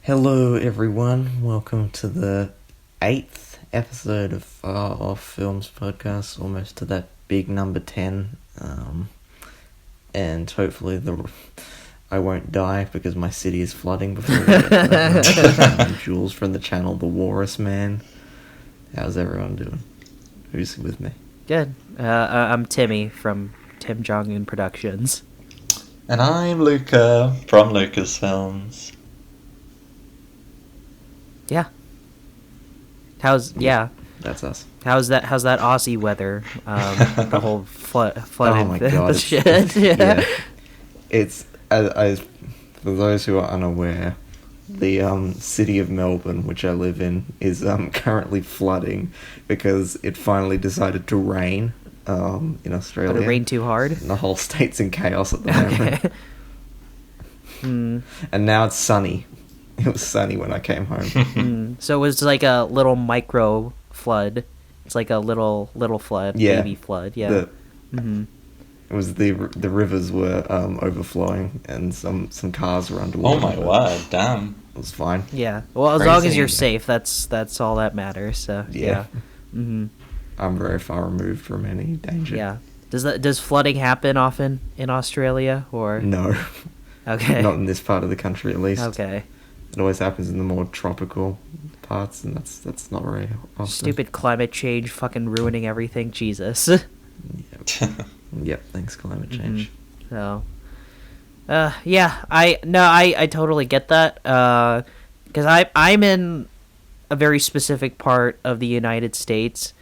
Hello, everyone. Welcome to the 8th episode of Far Off Films podcast, almost to that big number 10. And hopefully I won't die because my city is flooding before we get I'm Jules from the channel The Walrus Man. How's everyone doing? Who's with me? Good. I'm Timmy from Tim Jong-un Productions. And I'm Luka from Lucasfilms. Yeah. That's us. How's that Aussie weather? The whole flood Oh my god, shit. Yeah. It's as for those who are unaware, the city of Melbourne, which I live in, is currently flooding because it finally decided to rain in Australia. Did it rain too hard? And the whole state's in chaos at the moment. Okay. And now it's sunny. It was sunny when I came home. So it was like a little micro flood. It's like a little flood, Yeah. baby flood. Yeah. It was the rivers were overflowing and some cars were Oh underwater. my word, damn. It was fine. Yeah. Well, as long as Crazy. you're safe, that's all that matters. So Yeah. Mm-hmm. I'm very far removed from any danger. Yeah. Does flooding happen often in Australia or? No. Okay. Not in this part of the country, at least. Okay. It always happens in the more tropical parts, and that's not very often. Stupid climate change fucking ruining everything. Jesus. Yep, thanks, climate change. So, yeah, I totally get that. Because I'm in a very specific part of the United States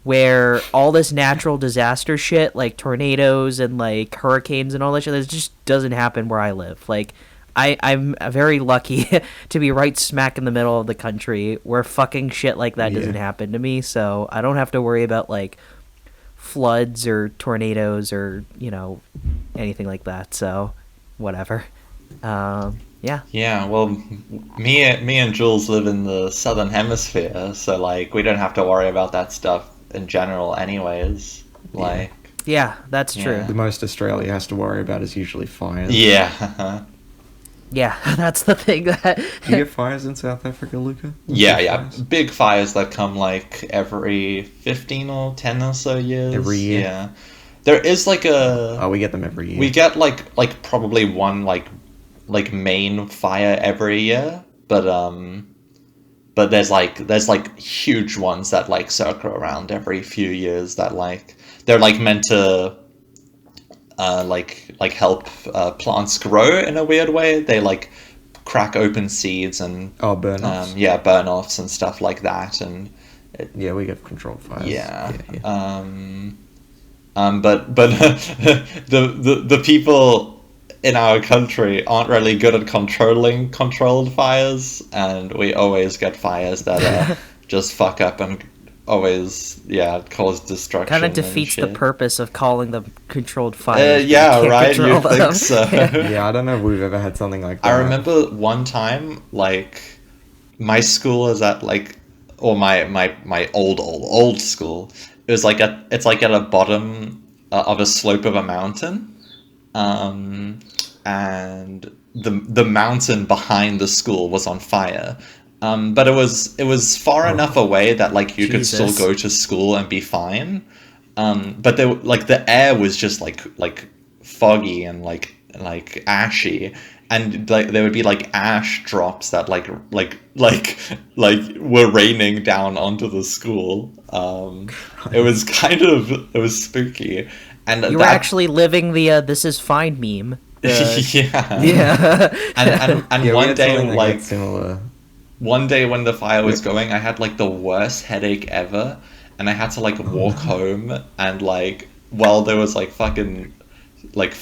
where all this natural disaster shit, like tornadoes and like hurricanes and all that shit, that just doesn't happen where I live. Like, I'm very lucky to be right smack in the middle of the country where fucking shit like that doesn't happen to me, so I don't have to worry about, like, floods or tornadoes or, anything like that, so whatever. Yeah. Yeah, well, me and Jules live in the southern hemisphere, so, like, we don't have to worry about that stuff in general anyways. Like, Yeah, that's true. The most Australia has to worry about is usually fires. yeah. Yeah, that's the thing that... Do you get fires in South Africa, Luca? Yeah. Big fires that come, like, every 15 or 10 or so years. Every year? Yeah. There is, like, Oh, we get them every year. We get, like probably one, like main fire every year, but there's like huge ones that like circle around every few years that like they're like meant to like help plants grow in a weird way. They like crack open seeds and burn-offs. Burn-offs and stuff like that. And Yeah, we get controlled fires. yeah. Yeah. But the people in our country aren't really good at controlling controlled fires, and we always get fires that just fuck up and always cause destruction. Kind of defeats the shit. purpose of calling them controlled fires. Yeah, right. Control You think them. so? Yeah, I don't know if we've ever had something like that. I remember one time, like, my school is at like, or my old school. It was like it's like at a bottom of a slope of a mountain, and the mountain behind the school was on fire. But it was far enough away that like you could still go to school and be fine. But there, like the air was just like foggy and like ashy, and like there would be like ash drops that like were raining down onto the school. It was spooky, and You were actually living the "this is fine" meme. yeah. Yeah. And Yeah, we one had day something like similar. one day when the fire was going, I had like the worst headache ever, and I had to like walk home, and like while there was like fucking like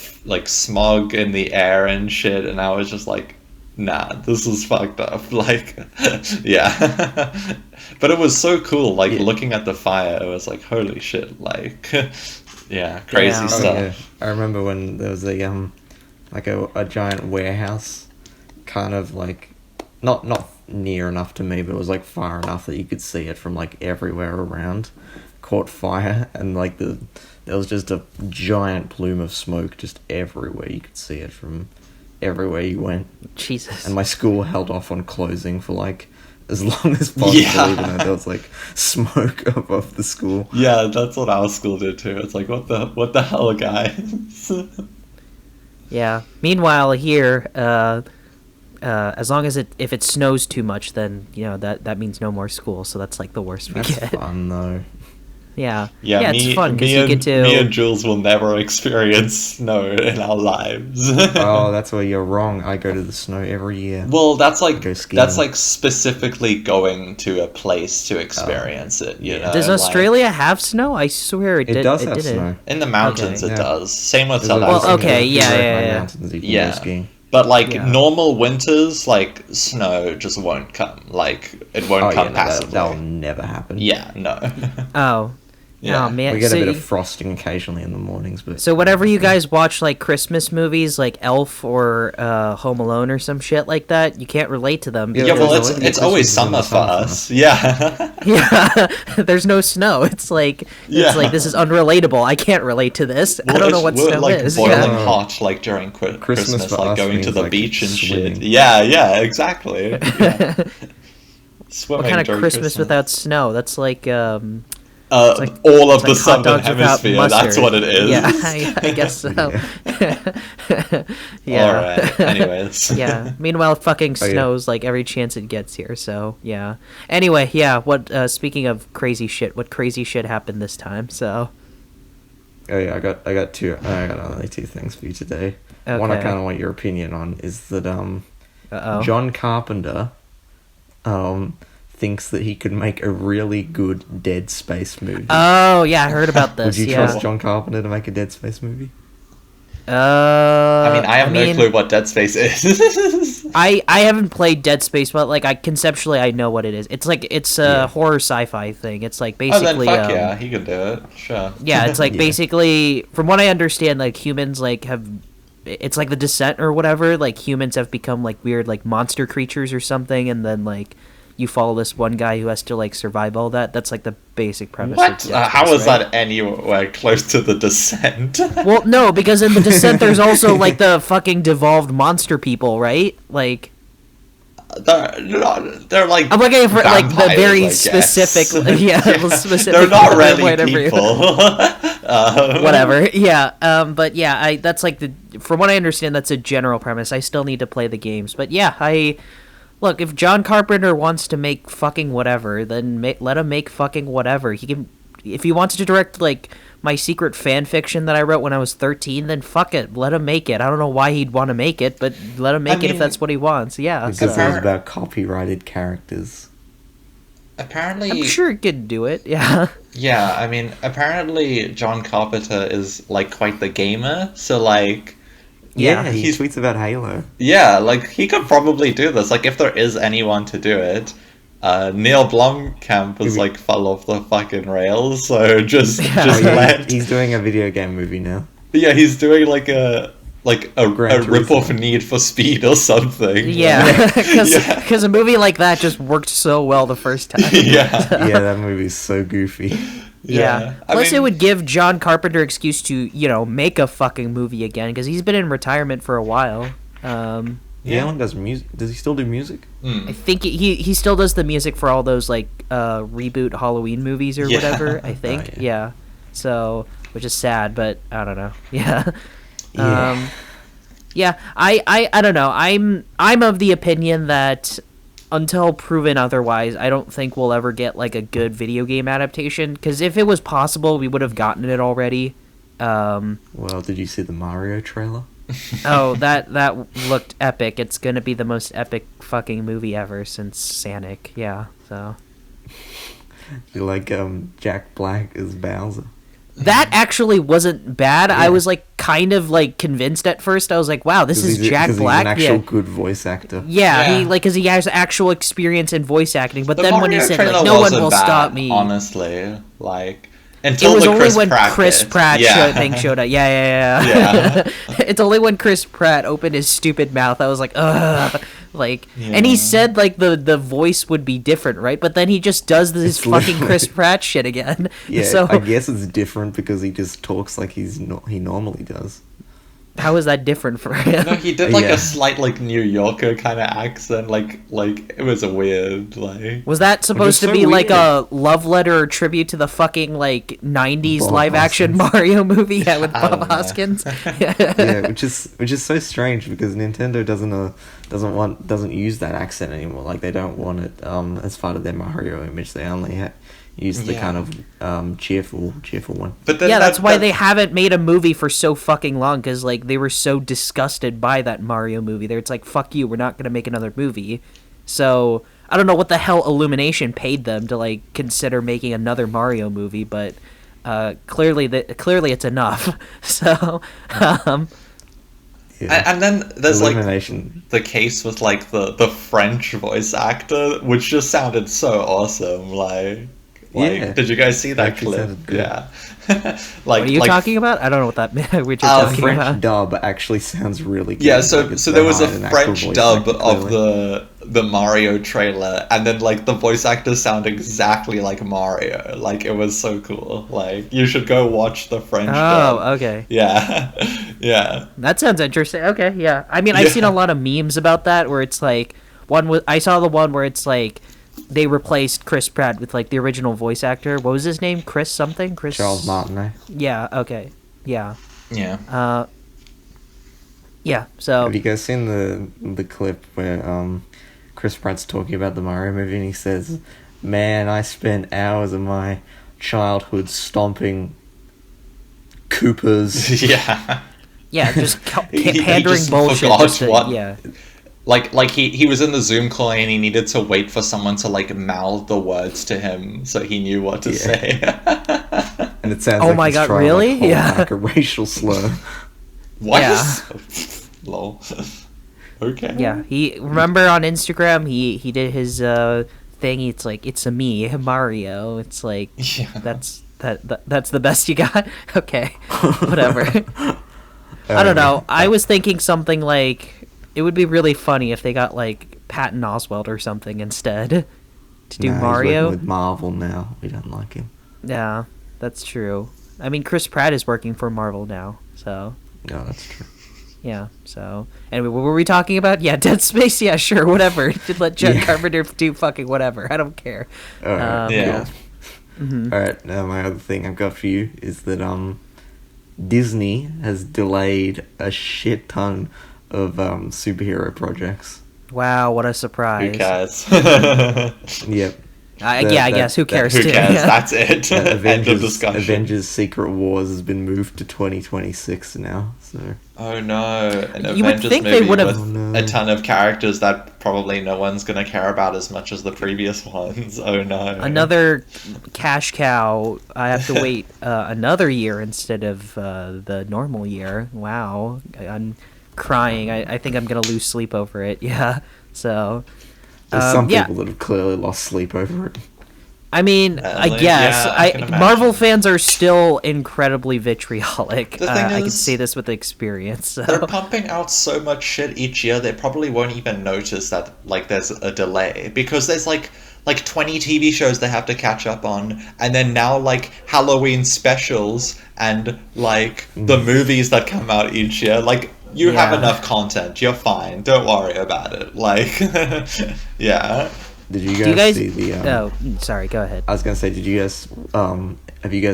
smog in the air and shit, and I was just like, nah, this is fucked up. Like, yeah. But it was so cool, like looking at the fire, it was like, holy shit, like, yeah, crazy stuff. Oh, yeah. I remember when there was a giant warehouse, kind of like not near enough to me, but it was like far enough that you could see it from like everywhere around, caught fire, and like there was just a giant plume of smoke just everywhere. You could see it from everywhere you went. Jesus. And my school held off on closing for like as long as possible, Yeah. even though there was like smoke above the school. Yeah, that's what our school did too. It's like, what the hell, guys? Yeah. Meanwhile, here, as long as if it snows too much, then that means no more school. So that's like the worst we That's get. fun though. Yeah. Yeah, it's fun because me you and, get to. me and Jules will never experience snow in our lives. Oh, that's where you're wrong. I go to the snow every year. Well, that's like Go skiing. that's like specifically going to a place to experience it. You know, Does like, Australia have snow? I swear It does have didn't. snow. in the mountains? Okay. It Yeah. does. Same with There's South a- Well, Africa. okay, there's yeah, Red yeah, Pine yeah. Mountains you can Yeah. go skiing. But like Yeah. normal winters, like snow just won't come. Like it won't Oh come yeah, no, passively. that'll never happen. Yeah, no. Oh. Yeah. Oh man. We get so a bit you- of frosting occasionally in the mornings, but So whenever you guys watch like Christmas movies like Elf or Home Alone or some shit like that, you can't relate to them. Yeah, Yeah, well, there's it's always- it's always Christmas is in summer the for summer for us. Yeah. Yeah, there's no snow. It's like Yeah. this is unrelatable. I can't relate to this. I don't know what we're snow like is. boiling Yeah. hot like during Christmas, for like us going to means, the like, beach and swimming. shit. Yeah, exactly. Yeah. Swimming What kind of during Christmas without snow? That's like like- all of it's the like hot southern dogs without hemisphere. mustard. That's what it is. Yeah, I guess so. Yeah. All right. Anyways. Yeah. Meanwhile, fucking Oh, yeah. snows like every chance it gets here. So yeah. Anyway, yeah. What? Speaking of crazy shit, what crazy shit happened this time? So. oh yeah, I got only two things for you today. One I Okay. kind of want your opinion on is that Uh-oh. John Carpenter thinks that he could make a really good Dead Space movie. Oh yeah, I heard about this. Would you yeah. trust John Carpenter to make a Dead Space movie? I mean, I have no clue what Dead Space is. I haven't played Dead Space, but like conceptually I know what it is. It's like it's a Yeah. horror sci-fi thing. It's like Oh, then basically fuck yeah, he can do it. Sure. yeah, it's like Yeah. basically from what I understand, like humans like have it's like the Descent or whatever. Like humans have become like weird like monster creatures or something, and then like you follow this one guy who has to like survive all that. That's like the basic premise. What? Of Dead How Space, is right? that anywhere close to the Descent? Well, no, because in the Descent there's also like the fucking devolved monster people, right? Like they're like. I'm looking for like the vampires, very I guess. specific, yeah, specific. They're not really whatever you- people. Whatever, yeah. But yeah, that's like from what I understand, that's a general premise. I still need to play the games, but yeah, look, if John Carpenter wants to make fucking whatever, then let him make fucking whatever. He can, if he wants to direct like my secret fan fiction that I wrote when I was 13, then fuck it, let him make it. I don't know why he'd want to make it, but let him make it if mean, that's what he wants. Yeah, Because so. it was about copyrighted characters. Apparently, I'm sure he could do it. Yeah. yeah. I mean, apparently, John Carpenter is like quite the gamer. So like, Yeah, he he's- tweets about Halo. yeah, like he could probably do this. Like, if there is anyone to do it, Neil Blomkamp is like fell off the fucking rails. So just Oh, yeah, let. he's doing a video game movie now. Yeah, he's doing like a Gran rip-off Turismo. Need for Speed or something. Yeah, because Yeah. a movie like that just worked so well the first time. Yeah. Yeah, that movie's so goofy. Yeah. I Plus, it mean- would give John Carpenter excuse to make a fucking movie again because he's been in retirement for a while. He only does music. Does he still do music? I think he still does the music for all those like reboot Halloween movies or Yeah. whatever. I think. Oh, yeah. So, which is sad, but I don't know. Yeah. Yeah. Yeah. I don't know. I'm of the opinion that until proven otherwise, I don't think we'll ever get like a good video game adaptation. Because if it was possible, we would have gotten it already. Well, did you see the Mario trailer? Oh, that looked epic. It's gonna be the most epic fucking movie ever since Sonic. Yeah. So You like Jack Black as Bowser? that actually wasn't bad. I Yeah. was like kind of like convinced at first. I was like, wow, this is Jack 'cause Black. He's an actual Yeah. good voice actor. Yeah, Yeah. he because he has actual experience in voice acting. But The then when he Mario said trailer like, "No one wasn't will bad, stop me," honestly. Like it until was the only Chris when Pratt Chris bit. Pratt yeah. thing showed up. Yeah. It's only when Chris Pratt opened his stupid mouth I was like, ugh. Like, and he Yeah. said like the voice would be different, right? But then he just does this It's fucking literally- Chris Pratt shit again. Yeah, So I guess it's different because he just talks like he normally does. How is that different for No, him? he did like Yeah. a slight like New Yorker kind of accent, like it was a weird like. Was that supposed to so be like weird. a love letter or tribute to the fucking like 90s Bob live action Hoskins. Mario movie with I Bob don't know. Hoskins? Yeah, which is so strange because Nintendo doesn't use that accent anymore. Like they don't want it as part of their Mario image. They only use the Yeah. kind of cheerful one. But then Yeah, that's why that- they haven't made a movie for so fucking long, because like they were so disgusted by that Mario movie. There, it's like, fuck you, we're not gonna make another movie. So I don't know what the hell Illumination paid them to like consider making another Mario movie, but clearly it's enough. So Yeah. And then there's like Illumination. the case with like the French voice actor, which just sounded so awesome. Like, Yeah. did you guys see that Actually clip? sounded good. Yeah. like, what are you like, talking about? I don't know what that what you're Uh, talking French about. dub actually sounds really good. Yeah, Like, so it's so they there was a hired an actual French voice dub actor, of clearly. the Mario trailer, and then like the voice actors sound exactly like Mario. Like it was so cool. Like you should go watch the French dub. Oh, okay. Yeah, yeah. That sounds interesting. Okay, yeah. I mean, I've seen a lot of memes about that where it's like I saw the one where it's like they replaced Chris Pratt with like the original voice actor. What was his name? Chris something? Chris Charles Martinet. Yeah, okay. Yeah. Yeah. Yeah, so Have you guys seen the clip where Chris Pratt's talking about the Mario movie and he says, "Man, I spent hours of my childhood stomping Koopas." Yeah. yeah, just He pandering just bullshit. forgot Just to, what- yeah. Like he was in the Zoom call and he needed to wait for someone to like mouth the words to him so he knew what to Yeah. say. And it sounds Oh like my he's God, trying really? to like, hold Yeah. back a racial slur. What? Yeah. Lol. Okay. Yeah, he remember on Instagram he did his thing. It's like, it's a me, Mario. It's like Yeah. that's the best you got. Okay, whatever. I don't know. I was thinking something like it would be really funny if they got like Patton Oswalt or something instead to do Nah, he's Mario. working with Marvel now. We don't like him. Yeah, that's true. I mean, Chris Pratt is working for Marvel now, so No, that's true. yeah. So anyway, what were we talking about? Yeah, Dead Space. Yeah, sure, whatever. Just let John Yeah. Carpenter do fucking whatever. I don't care. All right. Yeah. Mhm. All right. Now my other thing I've got for you is that Disney has delayed a shit ton of superhero projects. Wow, what a Who surprise. cares? Yep. I That- guess. Who that- cares? Who too? cares? Yeah. That's it. End of Avengers discussion. Avengers Secret Wars has been moved to 2026 now. So Oh no, an You would Avengers think they movie would've- with Oh, no. a ton of characters that probably no one's gonna care about as much as the previous ones. Oh no. Another cash cow. I have to wait another year instead of the normal year. Wow, I'm crying. I think I'm gonna lose sleep over it. Yeah. So there's some yeah. people that have clearly lost sleep over it. I mean, I like, guess yeah, I can imagine. Marvel fans are still incredibly vitriolic. The thing I can is- say this with experience. So. They're pumping out so much shit each year. They probably won't even notice that like there's a delay because there's like 20 TV shows they have to catch up on, and then now like Halloween specials and like the movies that come out each year. Like you have Yeah. enough content. You're fine. Don't worry about it. Like, yeah. Did you guys, Do you guys? see the? Oh, sorry. Go ahead. I was gonna say, did you guys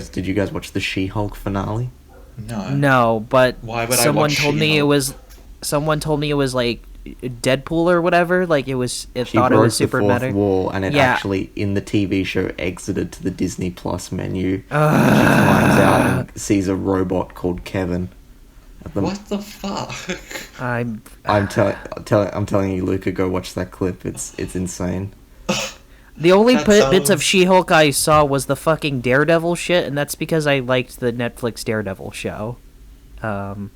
did you guys watch the She-Hulk finale? No. No, but Why would I someone watch told me it She-Hulk? was. Someone told me it was like Deadpool or whatever. Like it was. It She thought it broke was super the fourth meta. wall, and it Yeah. actually in the TV show exited to the Disney Plus menu. She climbs out and sees a robot called Kevin. At the, What the fuck? I'm. I'm telling you, Luca, go watch that clip. It's insane. The only That bits of sounds- She-Hulk I saw was the fucking Daredevil shit, and that's because I liked the Netflix Daredevil show. And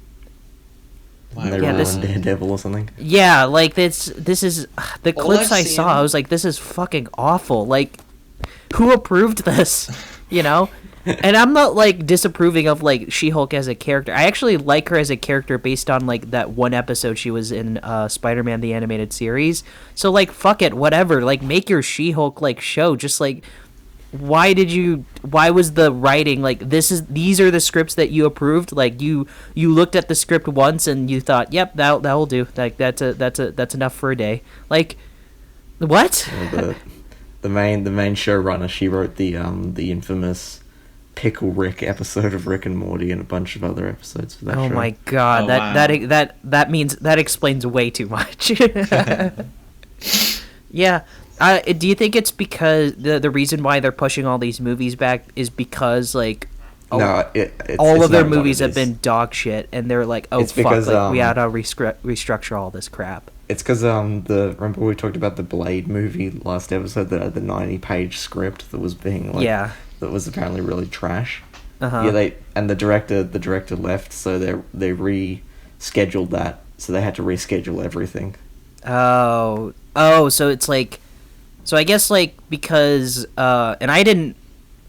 they Yeah, ruined this- Daredevil or something. Yeah, like this is the All clips I've I seen- saw. I was like, this is fucking awful. Like, who approved this? You know. And I'm not like disapproving of like She-Hulk as a character. I actually like her as a character based on like that one episode she was in Spider-Man the Animated Series. So like fuck it, whatever. Like make your She-Hulk like show. Just like why was the writing like these are the scripts that you approved? Like you looked at the script once and you thought, yep, that will do. Like that's enough for a day. Like what? The main showrunner, she wrote the infamous Pickle Rick episode of Rick and Morty and a bunch of other episodes for that show. Oh my god, that means that explains way too much. Yeah. Do you think it's because the reason why they're pushing all these movies back is because like all of their movies have been dog shit and they're like, oh, it's fuck, because, like, we had to restructure all this crap. It's because remember we talked about the Blade movie last episode that had the 90-page script that was being like, that was apparently really trash. Yeah, the director left, so they rescheduled that, so they had to reschedule everything. So it's like, so I guess like because and I didn't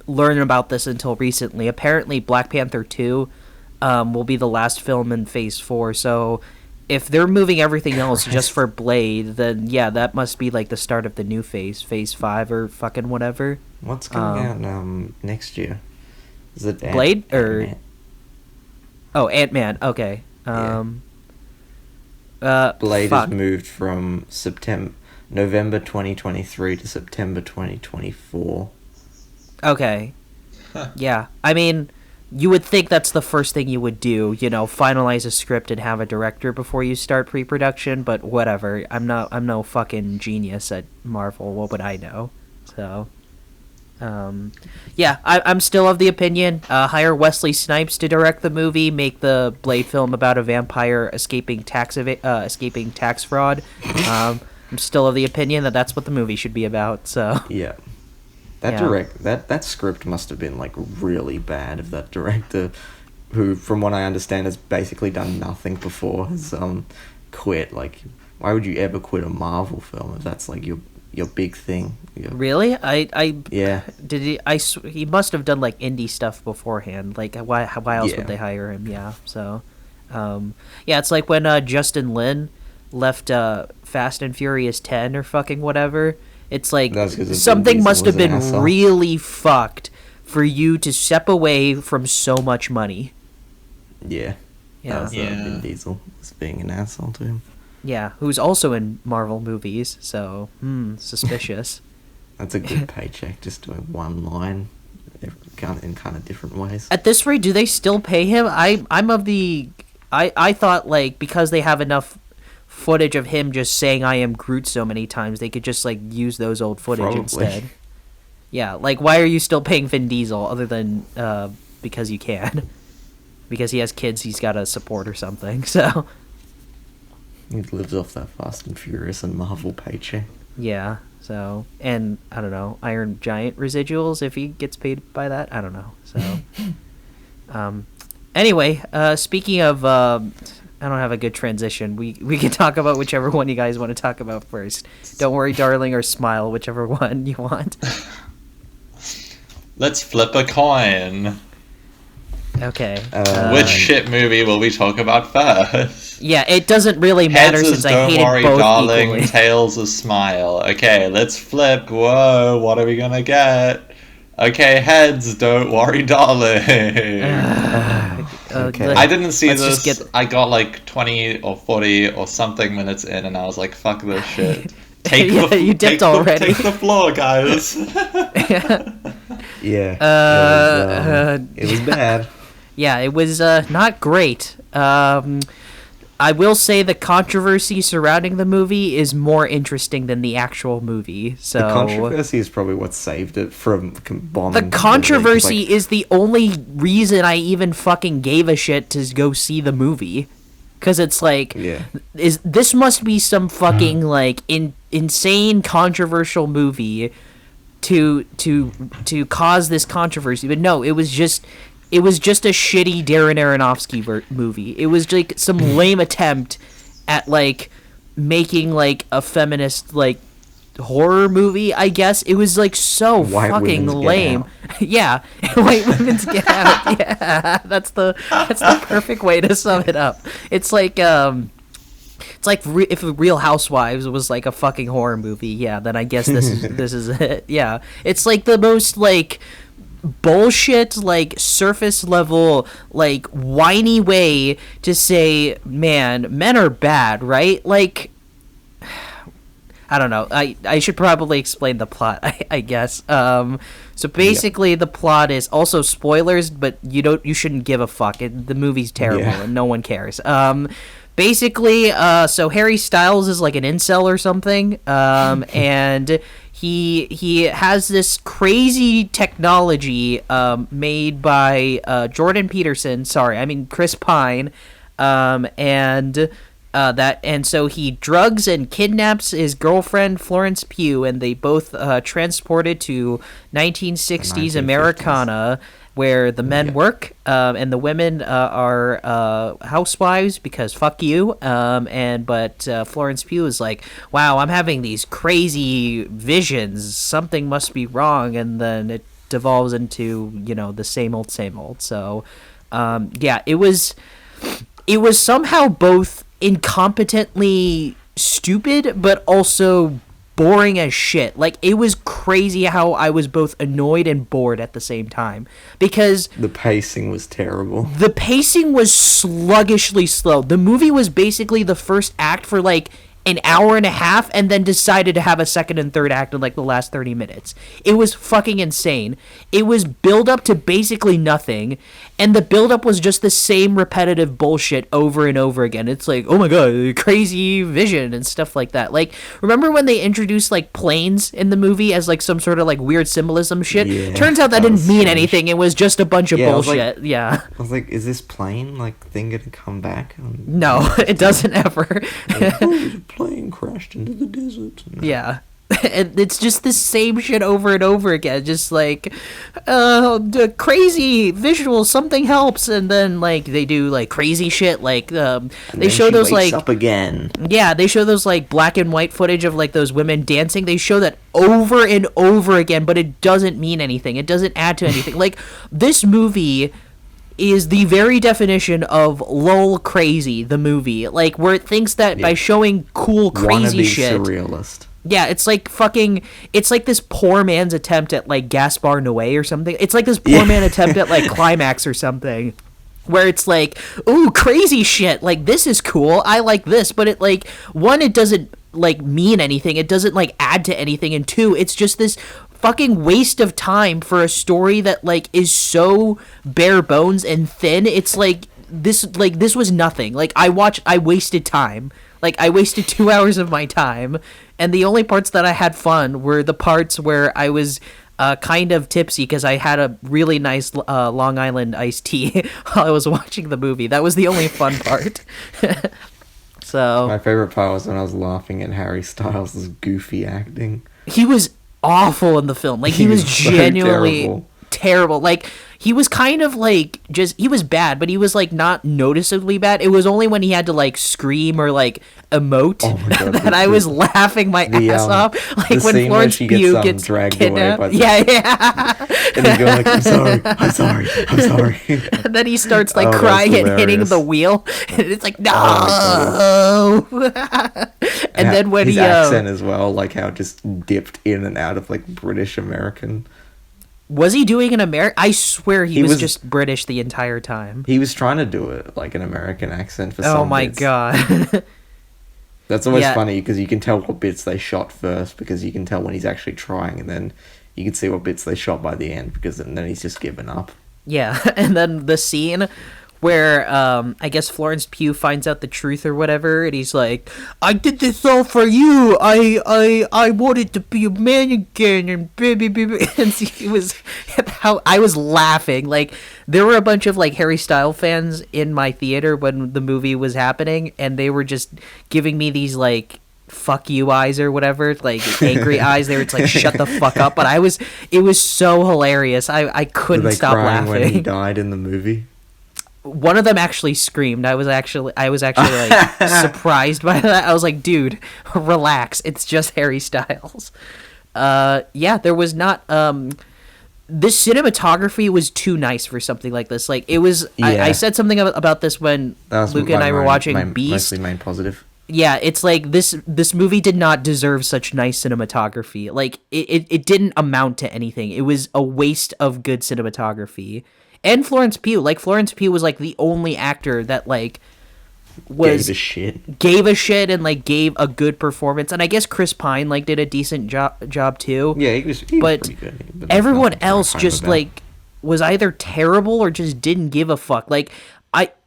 learn about this until recently. Apparently, Black Panther 2 will be the last film in Phase 4. So if they're moving everything else just for Blade, then yeah, that must be like the start of the new phase, Phase 5 or fucking whatever. What's coming out next year? Is it Blade or Ant-Man? Oh, Ant-Man. Okay. Blade is moved from November 2023 to September 2024. Okay. Yeah. I mean, you would think that's the first thing you would do, finalize a script and have a director before you start pre-production, but whatever. I'm no fucking genius at Marvel. What would I know? So, yeah, I'm still of the opinion, hire Wesley Snipes to direct the movie, make the Blade film about a vampire escaping tax fraud. I'm still of the opinion that that's what the movie should be about. So yeah, that script must have been like really bad if that director, who from what I understand has basically done nothing before, has quit. Like, why would you ever quit a Marvel film if that's like your big thing? Really? Yeah. Did he? He must have done like indie stuff beforehand. Like, why else would they hire him? Yeah. So, yeah, it's like when Justin Lin left Fast and Furious 10 or fucking whatever. It's like something must have been really fucked for you to step away from so much money. Yeah. That was Vin Diesel was being an asshole to him. Yeah, who's also in Marvel movies, so suspicious. That's a good paycheck, just doing one line in kind of different ways. At this rate, do they still pay him? I thought, like, because they have enough footage of him just saying "I am Groot" so many times, they could just like use those old footage instead. Yeah, like, why are you still paying Vin Diesel other than because you can? Because he has kids he's got to support or something. So he lives off that Fast and Furious and Marvel paycheck. Yeah. So, and I don't know, Iron Giant residuals if he gets paid by that. I don't know. So, anyway, speaking of, I don't have a good transition. We can talk about whichever one you guys want to talk about first. Don't worry, darling, or smile, whichever one you want. Let's flip a coin. Okay. Which shit movie will we talk about first? Yeah, it doesn't really matter since I hated both equally. Don't worry, darling. Tails a smile. Okay, let's flip. Whoa, what are we gonna get? Okay, heads. Don't worry, darling. Okay. I didn't see this. I got like 20 or 40 or something minutes in, and I was like, "Fuck this shit." You dipped already. Take the floor, guys. Yeah. It was bad. Yeah, it was not great. I will say the controversy surrounding the movie is more interesting than the actual movie. So the controversy is probably what saved it from bombing. The controversy is the only reason I even fucking gave a shit to go see the movie. Because it's like, this must be some fucking like insane controversial movie to cause this controversy. But no, it was just a shitty Darren Aronofsky movie. It was like some lame attempt at like making like a feminist like horror movie, I guess. It was like so fucking lame. Yeah, White Women's Get Out. Yeah, that's the perfect way to sum it up. It's like It's like if Real Housewives was like a fucking horror movie, yeah, then I guess this is it. Yeah, it's like the most like bullshit, like surface level, like whiny way to say, man, men are bad, right? Like, I don't know. I should probably explain the plot, I guess. So basically, the plot is also spoilers, but you shouldn't give a fuck. The movie's terrible and no one cares. Basically, so Harry Styles is like an incel or something, and he has this crazy technology made by Jordan Peterson. Sorry, I mean Chris Pine, and so he drugs and kidnaps his girlfriend Florence Pugh, and they both transported to 1960s Americana, where the men work and the women are housewives because fuck you. But Florence Pugh is like, wow, I'm having these crazy visions. Something must be wrong, and then it devolves into the same old, same old. So it was somehow both incompetently stupid but also boring as shit. Like, it was crazy how I was both annoyed and bored at the same time, because the pacing was terrible. The pacing was sluggishly slow. The movie was basically the first act for like an hour and a half, and then decided to have a second and third act in like the last 30 minutes. It was fucking insane. It was build up to basically nothing, and the build up was just the same repetitive bullshit over and over again. It's like, oh my god, crazy vision and stuff like that. Like, remember when they introduced like planes in the movie as like some sort of like weird symbolism shit? Yeah, turns out that didn't mean anything. It was just a bunch of bullshit. I was like, is this plane like thing gonna come back? No, it doesn't ever. The plane crashed into the desert. Yeah. And it's just the same shit over and over again. Just like, the crazy visual, something helps, and then like they do like crazy shit. Like they show those like up again. Yeah, they show those like black and white footage of like those women dancing. They show that over and over again, but it doesn't mean anything. It doesn't add to anything. Like, this movie is the very definition of lol crazy, the movie. Like, where it thinks that by showing cool crazy shit, surrealist. Yeah, it's like this poor man's attempt at like Gaspar Noé or something. It's like this poor man attempt at like Climax or something, where it's like, ooh, crazy shit, like this is cool, I like this, but it like, one, it doesn't like mean anything, it doesn't like add to anything, and two, it's just this fucking waste of time for a story that like is so bare bones and thin. It's like this was nothing. Like, I wasted time. Like, I wasted 2 hours of my time, and the only parts that I had fun were the parts where I was kind of tipsy because I had a really nice Long Island iced tea while I was watching the movie. That was the only fun part. So my favorite part was when I was laughing at Harry Styles' goofy acting. He was awful in the film. Like, he was genuinely terrible. Like, he was kind of like, he was bad, but he was like not noticeably bad. It was only when he had to like scream or like emote that I was laughing my ass off. Like, when Florence Pugh gets dragged kidnapped. away by yeah. And he's going like, I'm sorry. And then he starts like crying and hitting the wheel. And it's like, no. And then when his accent as well, like how it just dipped in and out of like British American. Was he doing an American? I swear he was just British the entire time. He was trying to do it like an American accent for some Oh my bits. god. That's always funny because you can tell what bits they shot first, because you can tell when he's actually trying, and then you can see what bits they shot by the end, because then he's just given up. Yeah, and then the scene where I guess Florence Pugh finds out the truth or whatever, and he's like, I did this all for you. I wanted to be a man again, and baby. And he was, how I was laughing. Like, there were a bunch of like Harry Styles fans in my theater when the movie was happening, and they were just giving me these like fuck you eyes or whatever, like angry eyes. They were just like, shut the fuck up. But it was so hilarious. I couldn't stop laughing when he died in the movie. One of them actually screamed. I was actually like surprised by that. I was like, dude, relax. It's just Harry Styles. There was not this cinematography was too nice for something like this. Like, it was I said something about this when Luka and I were watching Beast. Mostly main positive. Yeah, it's like this movie did not deserve such nice cinematography. Like it didn't amount to anything. It was a waste of good cinematography. And Florence Pugh, like Florence Pugh was like the only actor that like gave a shit and like gave a good performance. And I guess Chris Pine like did a decent job too. Yeah, he was but pretty good. But everyone else just like was either terrible or just didn't give a fuck. Like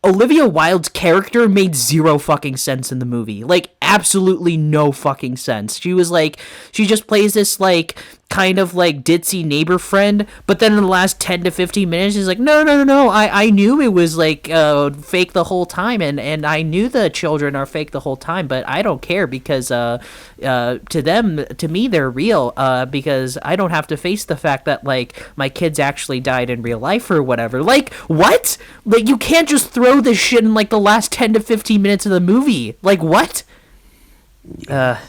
Olivia Wilde's character made zero fucking sense in the movie. Like, absolutely no fucking sense. She was like, she just plays this, like, kind of, like, ditzy neighbor friend, but then in the last 10 to 15 minutes, she's like, no, I knew it was, like, fake the whole time, and I knew the children are fake the whole time, but I don't care because, to me, they're real, because I don't have to face the fact that, like, my kids actually died in real life or whatever. Like, what? Like, you can't just throw this shit in, like, the last 10 to 15 minutes of the movie. Like, what? Yeah,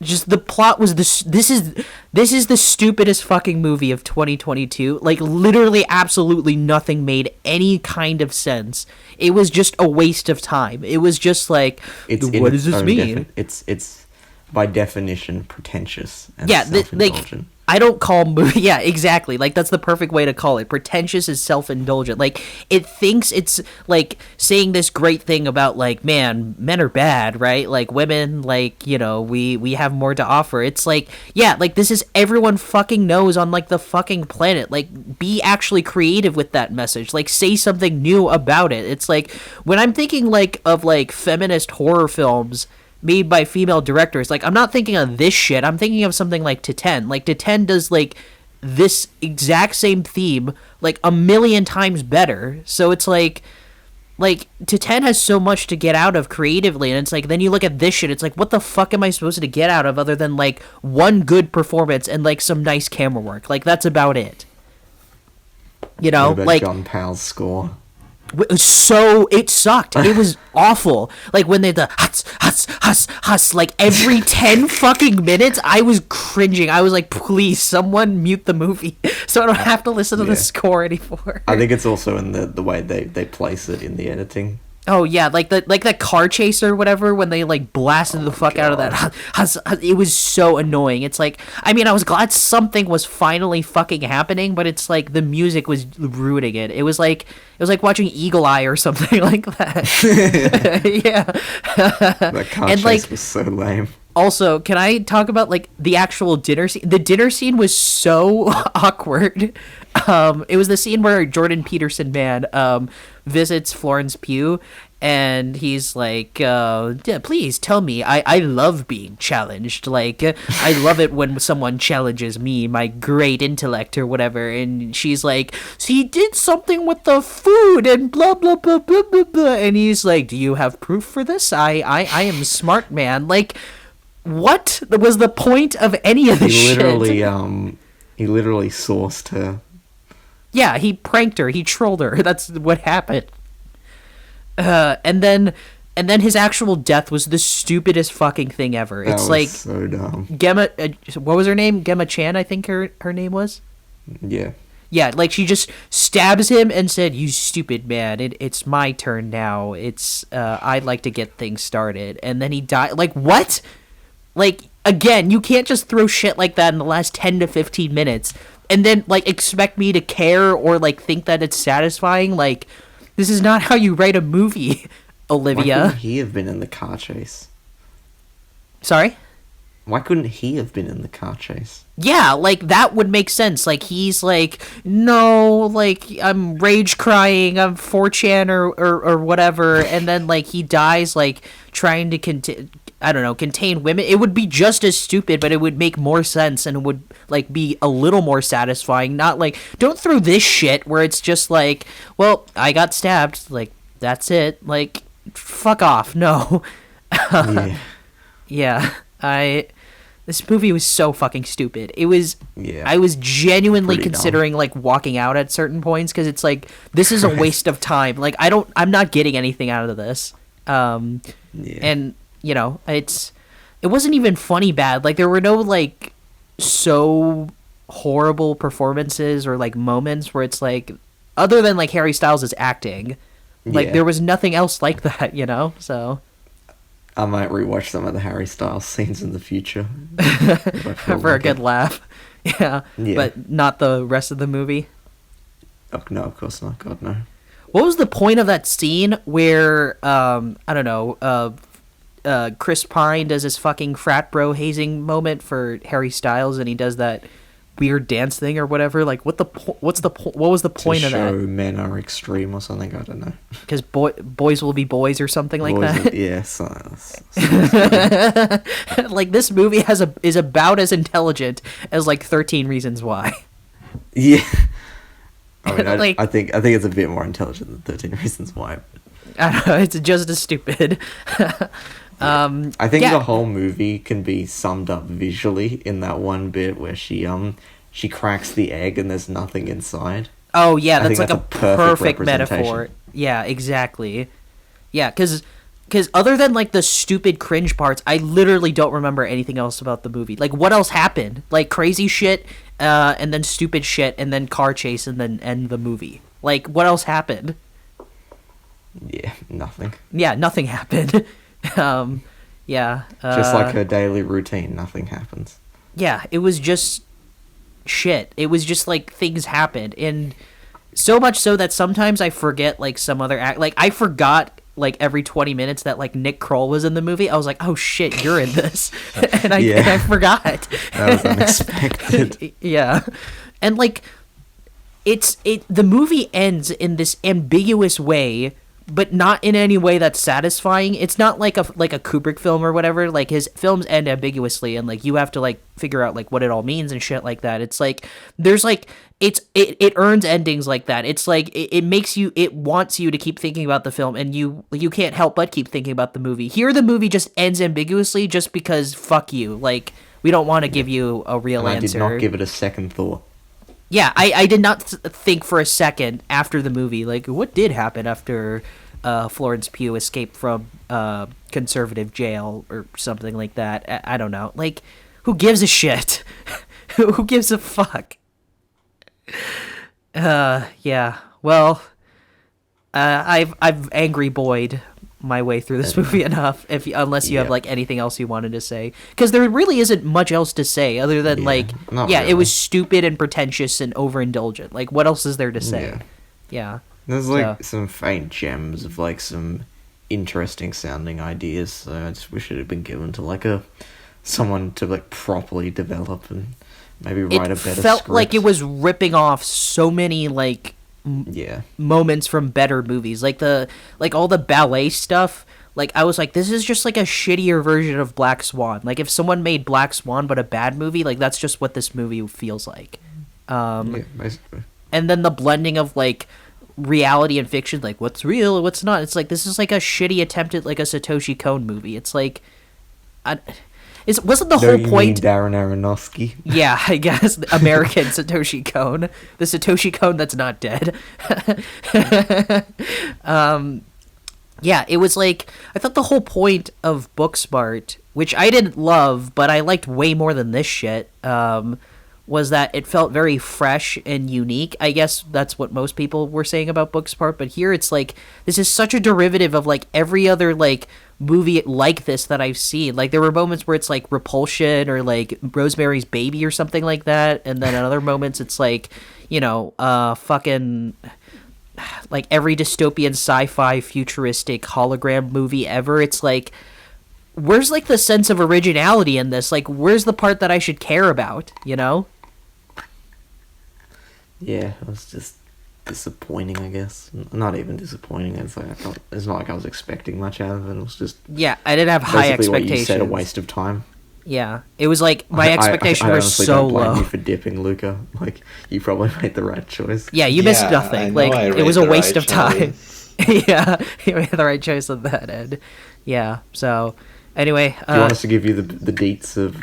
just the plot was this is the stupidest fucking movie of 2022. Like, literally absolutely nothing made any kind of sense. It was just a waste of time. It was just like, what does this mean? It's by definition pretentious and yeah, self-indulgent. I don't call movie. Yeah, exactly. Like, that's the perfect way to call it. Pretentious is self-indulgent. Like, it thinks it's like saying this great thing about, like, man, men are bad, right? Like, women, like, you know, we have more to offer. It's like, yeah, like, this is everyone fucking knows on, like, the fucking planet. Like, be actually creative with that message. Like, say something new about it. It's like, when I'm thinking, like, of, like, feminist horror films made by female directors, like, I'm not thinking of this shit. I'm thinking of something like Titen. Like, Titen does, like, this exact same theme, like, a million times better. So it's like Titen has so much to get out of creatively, and it's like, then you look at this shit, it's like, what the fuck am I supposed to get out of other than, like, one good performance and, like, some nice camera work? Like, that's about it. You know? What about like, John Powell's score? So it sucked. It was awful. Like, when they the huts, like, every 10 fucking minutes, I was cringing. I was like, please, someone mute the movie so I don't have to listen to the score anymore. I think it's also in the way they place it in the editing. Oh yeah, like that car chase or whatever, when they like blasted the fuck out of that. It was so annoying. It's like, I mean, I was glad something was finally fucking happening, but it's like the music was ruining it. It was like watching Eagle Eye or something like that. Yeah. That car chase was so lame. Also, can I talk about, like, the actual dinner scene? The dinner scene was so awkward. It was the scene where Jordan Peterson, visits Florence Pugh, and he's like, yeah, please tell me. I love being challenged. Like, I love it when someone challenges me, my great intellect or whatever. And she's like, so he did something with the food and blah, blah, blah, blah, blah, blah. And he's like, do you have proof for this? I am smart, man. Like, what was the point of any of this shit? He literally sourced her. Yeah, he pranked her. He trolled her. That's what happened. And then his actual death was the stupidest fucking thing ever. That it's was like so dumb. Gemma. What was her name? Gemma Chan, I think her name was. Yeah. Yeah, like, she just stabs him and said, "You stupid man! It's my turn now. It's I'd like to get things started." And then he died. Like, what? Like, again, you can't just throw shit like that in the last 10 to 15 minutes and then, like, expect me to care or, like, think that it's satisfying. Like, this is not how you write a movie, Olivia. Why couldn't he have been in the car chase? Sorry? Why couldn't he have been in the car chase? Yeah, like, that would make sense. Like, he's like, no, like, I'm rage crying, I'm 4chan or whatever, and then, like, he dies, like, trying to contain women. It would be just as stupid, but it would make more sense and it would, like, be a little more satisfying. Not like, don't throw this shit where it's just like, well, I got stabbed, like, that's it. Like, fuck off. No. Yeah. This movie was so fucking stupid. It was. Yeah. I was genuinely considering dumb. Like, walking out at certain points because it's like, this is a waste of time. Like, I'm not getting anything out of this. And, you know, it wasn't even funny bad. Like, there were no, like, so horrible performances or, like, moments where it's like, other than, like, Harry Styles' acting, like, there was nothing else like that, you know? So I might rewatch some of the Harry Styles scenes in the future. If I feel For a like good it. laugh. Yeah, Yeah. but not the rest of the movie. Oh, no, of course not. God, no. What was the point of that scene where I don't know, Chris Pine does his fucking frat bro hazing moment for Harry Styles, and he does that weird dance thing or whatever? Like, what was the point to of show that? men are extreme or something. I don't know. Because boys will be boys or something like Boys that. are- yeah, Like, this movie is about as intelligent as like 13 Reasons Why. yeah. I mean, Like- I think it's a bit more intelligent than 13 Reasons Why. I don't know. It's just as stupid. I think Yeah. the whole movie can be summed up visually in that one bit where she cracks the egg and there's nothing inside. Oh yeah, I that's think like that's a a perfect perfect metaphor. representation. Yeah, exactly. Yeah, because other than like the stupid cringe parts, I literally don't remember anything else about the movie. Like, what else happened? Like crazy shit, and then stupid shit, and then car chase, and then end the movie. Like, what else happened? Yeah, nothing. Yeah, nothing happened. Yeah. Just like her daily routine, nothing happens. Yeah, it was just shit. It was just like things happened, and so much so that sometimes I forget like some other act. Like, I forgot like every 20 minutes that like Nick Kroll was in the movie. I was like, oh shit, you're in this, and Yeah. I forgot. That was unexpected. Yeah, and like the movie ends in this ambiguous way, but not in any way that's satisfying. It's not like a Kubrick film or whatever. Like, his films end ambiguously, and like you have to like figure out like what it all means and shit like that. It's like there's like it earns endings like that. It's like it wants you to keep thinking about the film, and you can't help but keep thinking about the movie. Here the movie just ends ambiguously just because fuck you. Like, we don't want to give you a real And I answer. did not give it a second thought. Yeah, I did not think for a second after the movie, like, what did happen after Florence Pugh escaped from conservative jail or something like that. I don't know. Like, who gives a shit? Who gives a fuck? Yeah. Well, I've angry boyed my way through this movie enough. Unless you have Yeah. like anything else you wanted to say, because there really isn't much else to say other than like, not yeah, really. it was stupid and pretentious and overindulgent. Like, what else is there to say? Yeah. Yeah. There's like So- some faint gems of like some interesting sounding ideas. So I just wish it had been given to like someone to like properly develop and maybe write a It better felt script. like it was ripping off so many like Yeah. moments from better movies, like all the ballet stuff. Like, I was like, this is just like a shittier version of Black Swan. Like, if someone made Black Swan but a bad movie, like, that's just what this movie feels like. Yeah, basically. And then the blending of like reality and fiction, like what's real and what's not. It's like, this is like a shitty attempt at like a Satoshi Kon movie. It's like, wasn't the No, whole you point? mean Darren Aronofsky. Yeah, I guess the American Satoshi Kon, the Satoshi Kon that's not dead. Yeah, it was like, I thought the whole point of Booksmart, which I didn't love, but I liked way more than this shit, was that it felt very fresh and unique. I guess that's what most people were saying about Booksmart, but here it's like, this is such a derivative of like every other like movie like this that I've seen. Like, there were moments where it's like Repulsion or like Rosemary's Baby or something like that, and then in other moments it's like, you know, fucking like every dystopian sci-fi futuristic hologram movie ever. It's like, where's like the sense of originality in this? Like, where's the part that I should care about, you know? Yeah, it was just disappointing, I guess. Not even disappointing. It's like it's not like I was expecting much out of it. It was just Yeah, I didn't have high basically what you expectations. said, a waste of time. Yeah, it was like my expectations I were honestly so don't blame low. you for dipping, Luca. Like, you probably made the right choice. Yeah, you missed Yeah, I nothing. know Like, I it was made a the waste right of time. choice. Yeah, you made the right choice on that end. Yeah, so anyway, Do you want us to give you the deets of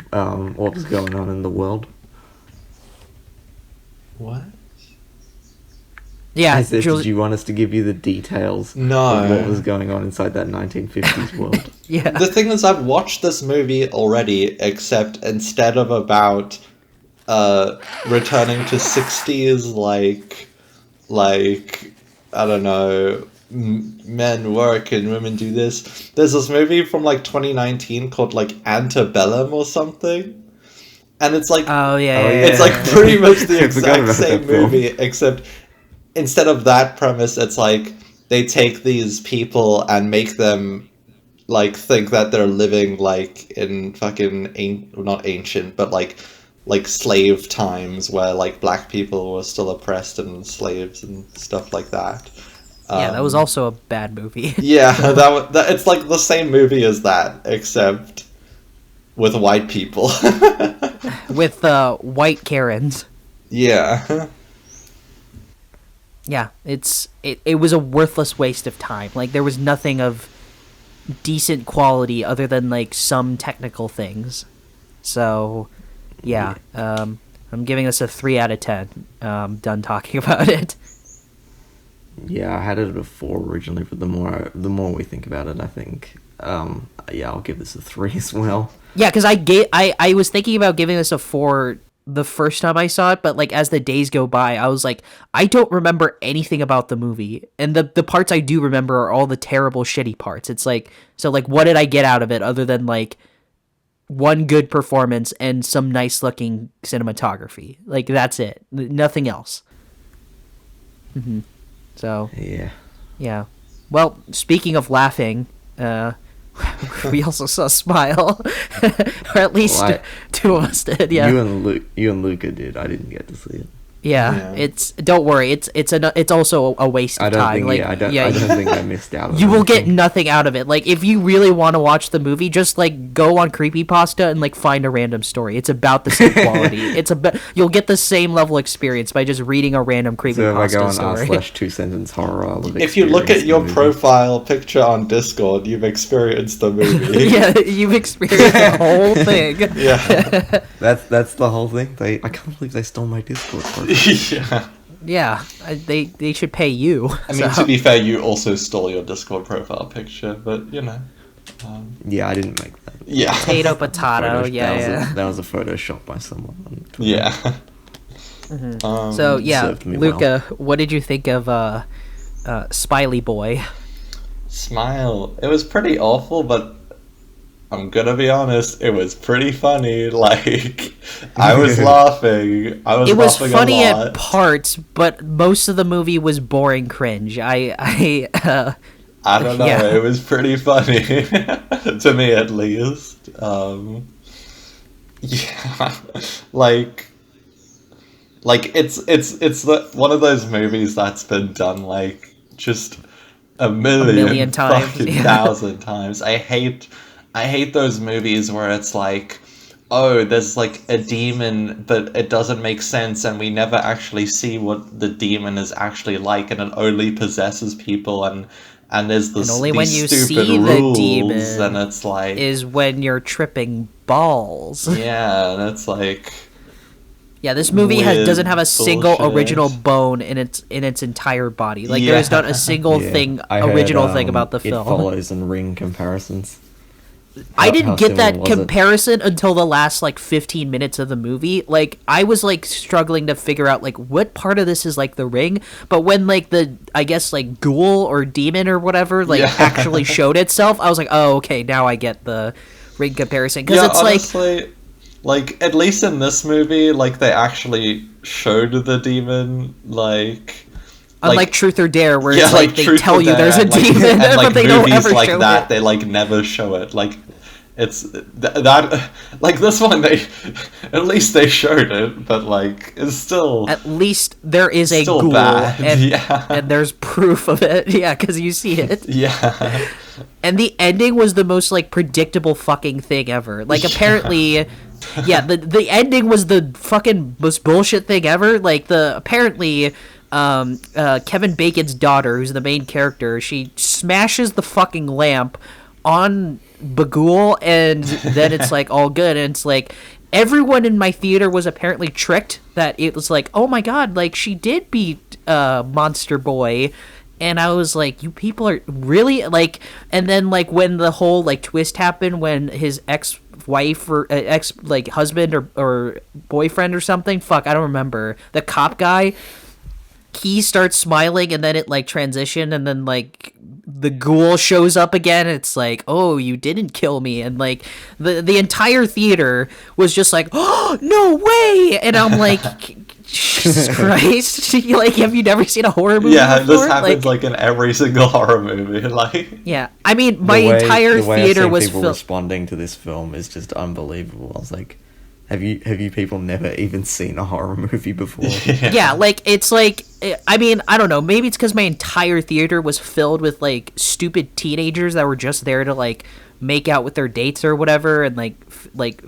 what was going on in the world? What? yeah, I said, Julie- did you want us to give you the details No. of what was going on inside that 1950s world? yeah. The thing is, I've watched this movie already, except instead of about returning to 60s, like I don't know, men work and women do this. There's this movie from like 2019 called like Antebellum or something, and it's like Oh yeah, Oh, yeah, it's yeah. like pretty much the I forgot exact about same that film. movie, except instead of that premise, it's like they take these people and make them like think that they're living like in fucking not ancient, but like slave times where like black people were still oppressed and slaves and stuff like that. Yeah, that was also a bad movie. Yeah, that it's like the same movie as that, except with white people. With white Karens. Yeah. Yeah, it was a worthless waste of time. Like there was nothing of decent quality other than like some technical things. So, yeah, I'm giving this a 3 out of 10. Done talking about it. Yeah, I had it at a 4 originally, but the more we think about it, I think, yeah, I'll give this a 3 as well. Yeah, because I was thinking about giving this a 4 the first time I saw it, but like as the days go by, I was like, I don't remember anything about the movie, and the parts I do remember are all the terrible, shitty parts. It's like, so like, what did I get out of it other than like one good performance and some nice looking cinematography? Like that's it, nothing else. So Yeah. well, speaking of laughing, we also saw Smile, or at least Well, 2 of us did. Yeah, You and Luca did. I didn't get to see it. yeah. Yeah. Don't worry. It's also a waste of I don't time. think. Like, I don't think I missed out on you will get anything. nothing out of it. Like, if you really want to watch the movie, just like go on Creepypasta and like find a random story. It's about the same quality. You'll get the same level experience by just reading a random So if I go Creepypasta on story. r/2sentence horror, I'll have If you look at experienced your the movie. profile picture on Discord, you've experienced the movie. Yeah, you've experienced the whole thing. Yeah. That's the whole thing. I can't believe they stole my Discord profile. Yeah. Yeah, they should pay you. I mean, to be fair, you also stole your Discord profile picture, but you know. Yeah, I didn't make that. Yeah. Potato, potato. Yeah. That was a Photoshop by someone. On Twitter. Yeah. So yeah, served me Luca, what did you think of Spiley Boy? Smile. It was pretty awful, but I'm gonna be honest, it was pretty funny. Like, I was laughing. It was laughing funny a lot. at parts, but most of the movie was boring cringe. I I don't know. Yeah. It was pretty funny to me, at least. Yeah, like it's one of those movies that's been done like just a million times, fucking yeah. 1,000 times. I hate those movies where it's like, oh, there's like a demon, but it doesn't make sense, and we never actually see what the demon is actually like, and it only possesses people, and there's this And only these when you stupid see the rules, demon and it's like, is when you're tripping balls. yeah, and it's like, Yeah, this movie Weird doesn't have a single bullshit. original bone in its entire body. Like Yeah. there's not a single Yeah, thing I heard, original thing about the It film. Follows and Ring comparisons. I How didn't get similar that was it? comparison until the last like 15 minutes of the movie. Like I was like struggling to figure out like what part of this is like the Ring, but when like the I guess like ghoul or demon or whatever like Yeah. actually showed itself, I was like, "Oh, okay, now I get the Ring comparison." Cuz yeah, it's like honestly, like at least in this movie, like they actually showed the demon, like. unlike Truth or Dare where Yeah, it's like they Truth tell or you there's a Dare, like, demon and, like, but they don't movies ever like show that, it. they like never show it. Like it's that like this one, they at least they showed it, but like it's still At least there is a still ghoul bad. and, Yeah. and there's proof of it. Yeah, cuz you see it. yeah. And the ending was the most like predictable fucking thing ever. Like apparently yeah, the ending was the fucking most bullshit thing ever. Like apparently Kevin Bacon's daughter, who's the main character, she smashes the fucking lamp on Bagul, and then it's like all good, and it's like everyone in my theater was apparently tricked that it was like, oh my god, like she did beat Monster Boy. And I was like, you people are really like, and then like when the whole like twist happened when his ex-wife or ex like husband or boyfriend or something, fuck, I don't remember, the cop guy he starts smiling and then it like transition and then like the ghoul shows up again. It's like, oh, you didn't kill me, and like the entire theater was just like, oh, no way, and I'm like, Jesus Christ, like, have you never seen a horror movie Yeah, before? this happens like in every single horror movie. Like, yeah, I mean, my entire theater was people responding to this film is just unbelievable. I was like, have you people never even seen a horror movie before? Yeah, like, it's like, I mean, I don't know, maybe it's because my entire theater was filled with like stupid teenagers that were just there to like make out with their dates or whatever, and like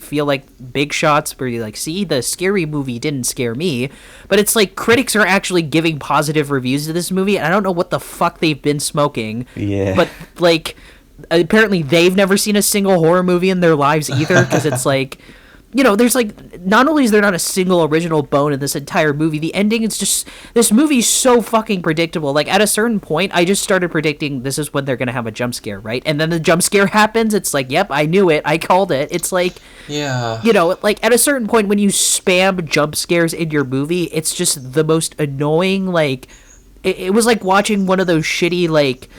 feel like big shots where you like, see, the scary movie didn't scare me. But it's like critics are actually giving positive reviews to this movie, and I don't know what the fuck they've been smoking. Yeah, but like apparently they've never seen a single horror movie in their lives either, because it's like, you know, there's like, not only is there not a single original bone in this entire movie, the ending is just, this movie's so fucking predictable. Like, at a certain point, I just started predicting this is when they're gonna have a jump scare, right? And then the jump scare happens, it's like, yep, I knew it, I called it. It's like, yeah, you know, like, at a certain point when you spam jump scares in your movie, it's just the most annoying, like, it was like watching one of those shitty, like,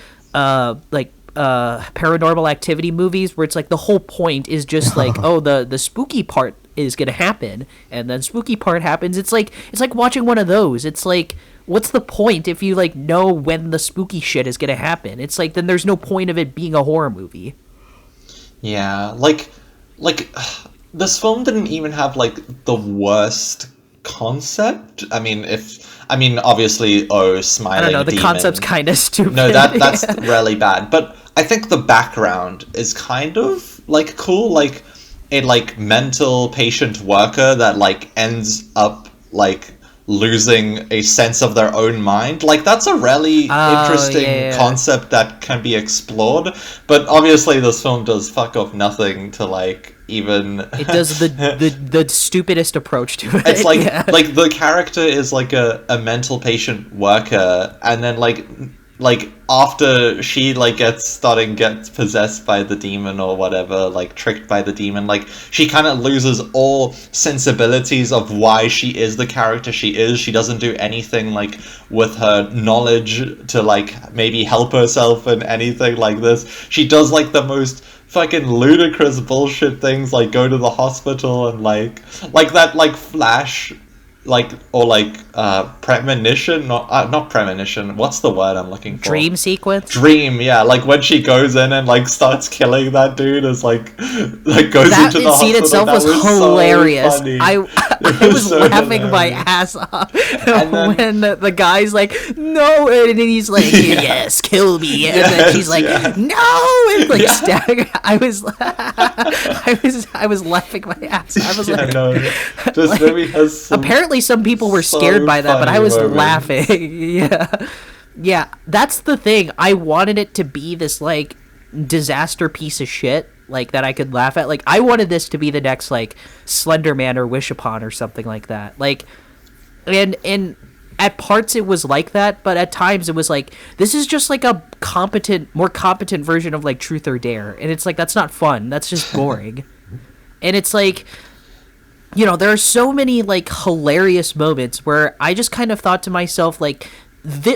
Paranormal Activity movies where it's like the whole point is just like, oh, the spooky part is gonna happen, and then spooky part happens. It's like watching one of those. It's like, what's the point if you like know when the spooky shit is gonna happen? It's like, then there's no point of it being a horror movie. Yeah, like this film didn't even have like the worst concept. I mean, obviously, smiling. I don't know, the demon. concept's kind of stupid. No, that's really bad. But I think the background is kind of like cool, like a like mental patient worker that like ends up like losing a sense of their own mind. Like, that's a really interesting concept that can be explored. But obviously this film does fuck off nothing to like even it does the stupidest approach to it. It's like like the character is like a mental patient worker, and then like after she like gets possessed by the demon or whatever, like tricked by the demon, like she kind of loses all sensibilities of why she is the character she is. She doesn't do anything like with her knowledge to like maybe help herself in anything like this. She does like the most fucking ludicrous bullshit things, like go to the hospital and like that like flash, like, or like premonition, not premonition, what's the word I'm looking for? Dream sequence? Dream, yeah, like when she goes in and like starts killing that dude, is like goes that into the hospital. That scene itself was hilarious. So funny. I was so laughing hilarious. my ass off And then, when the guy's like, no, and then he's like, yes, kill me, and then she's like, no, and like stabbing. I was laughing my ass off. I was like, no, this like, movie has some apparently some people were scared by that, but I was laughing. Yeah, that's the thing. I wanted it to be this like disaster piece of shit, like that I could laugh at. Like, I wanted this to be the next like Slender Man or Wish Upon or something like that. Like, and at parts it was like that, but at times it was like, this is just like a more competent version of like Truth or Dare, and it's like, that's not fun. That's just boring. And it's like, you know, there are so many like hilarious moments where I just kind of thought to myself, like,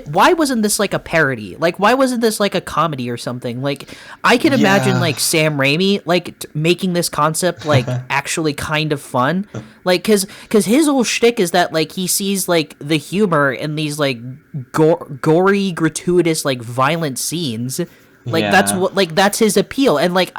why wasn't this like a parody? Like, why wasn't this like a comedy or something? Like, I can imagine like Sam Raimi like making this concept like actually kind of fun, like because his whole shtick is that like he sees like the humor in these like gory, gratuitous, like violent scenes. Like, that's his appeal, and like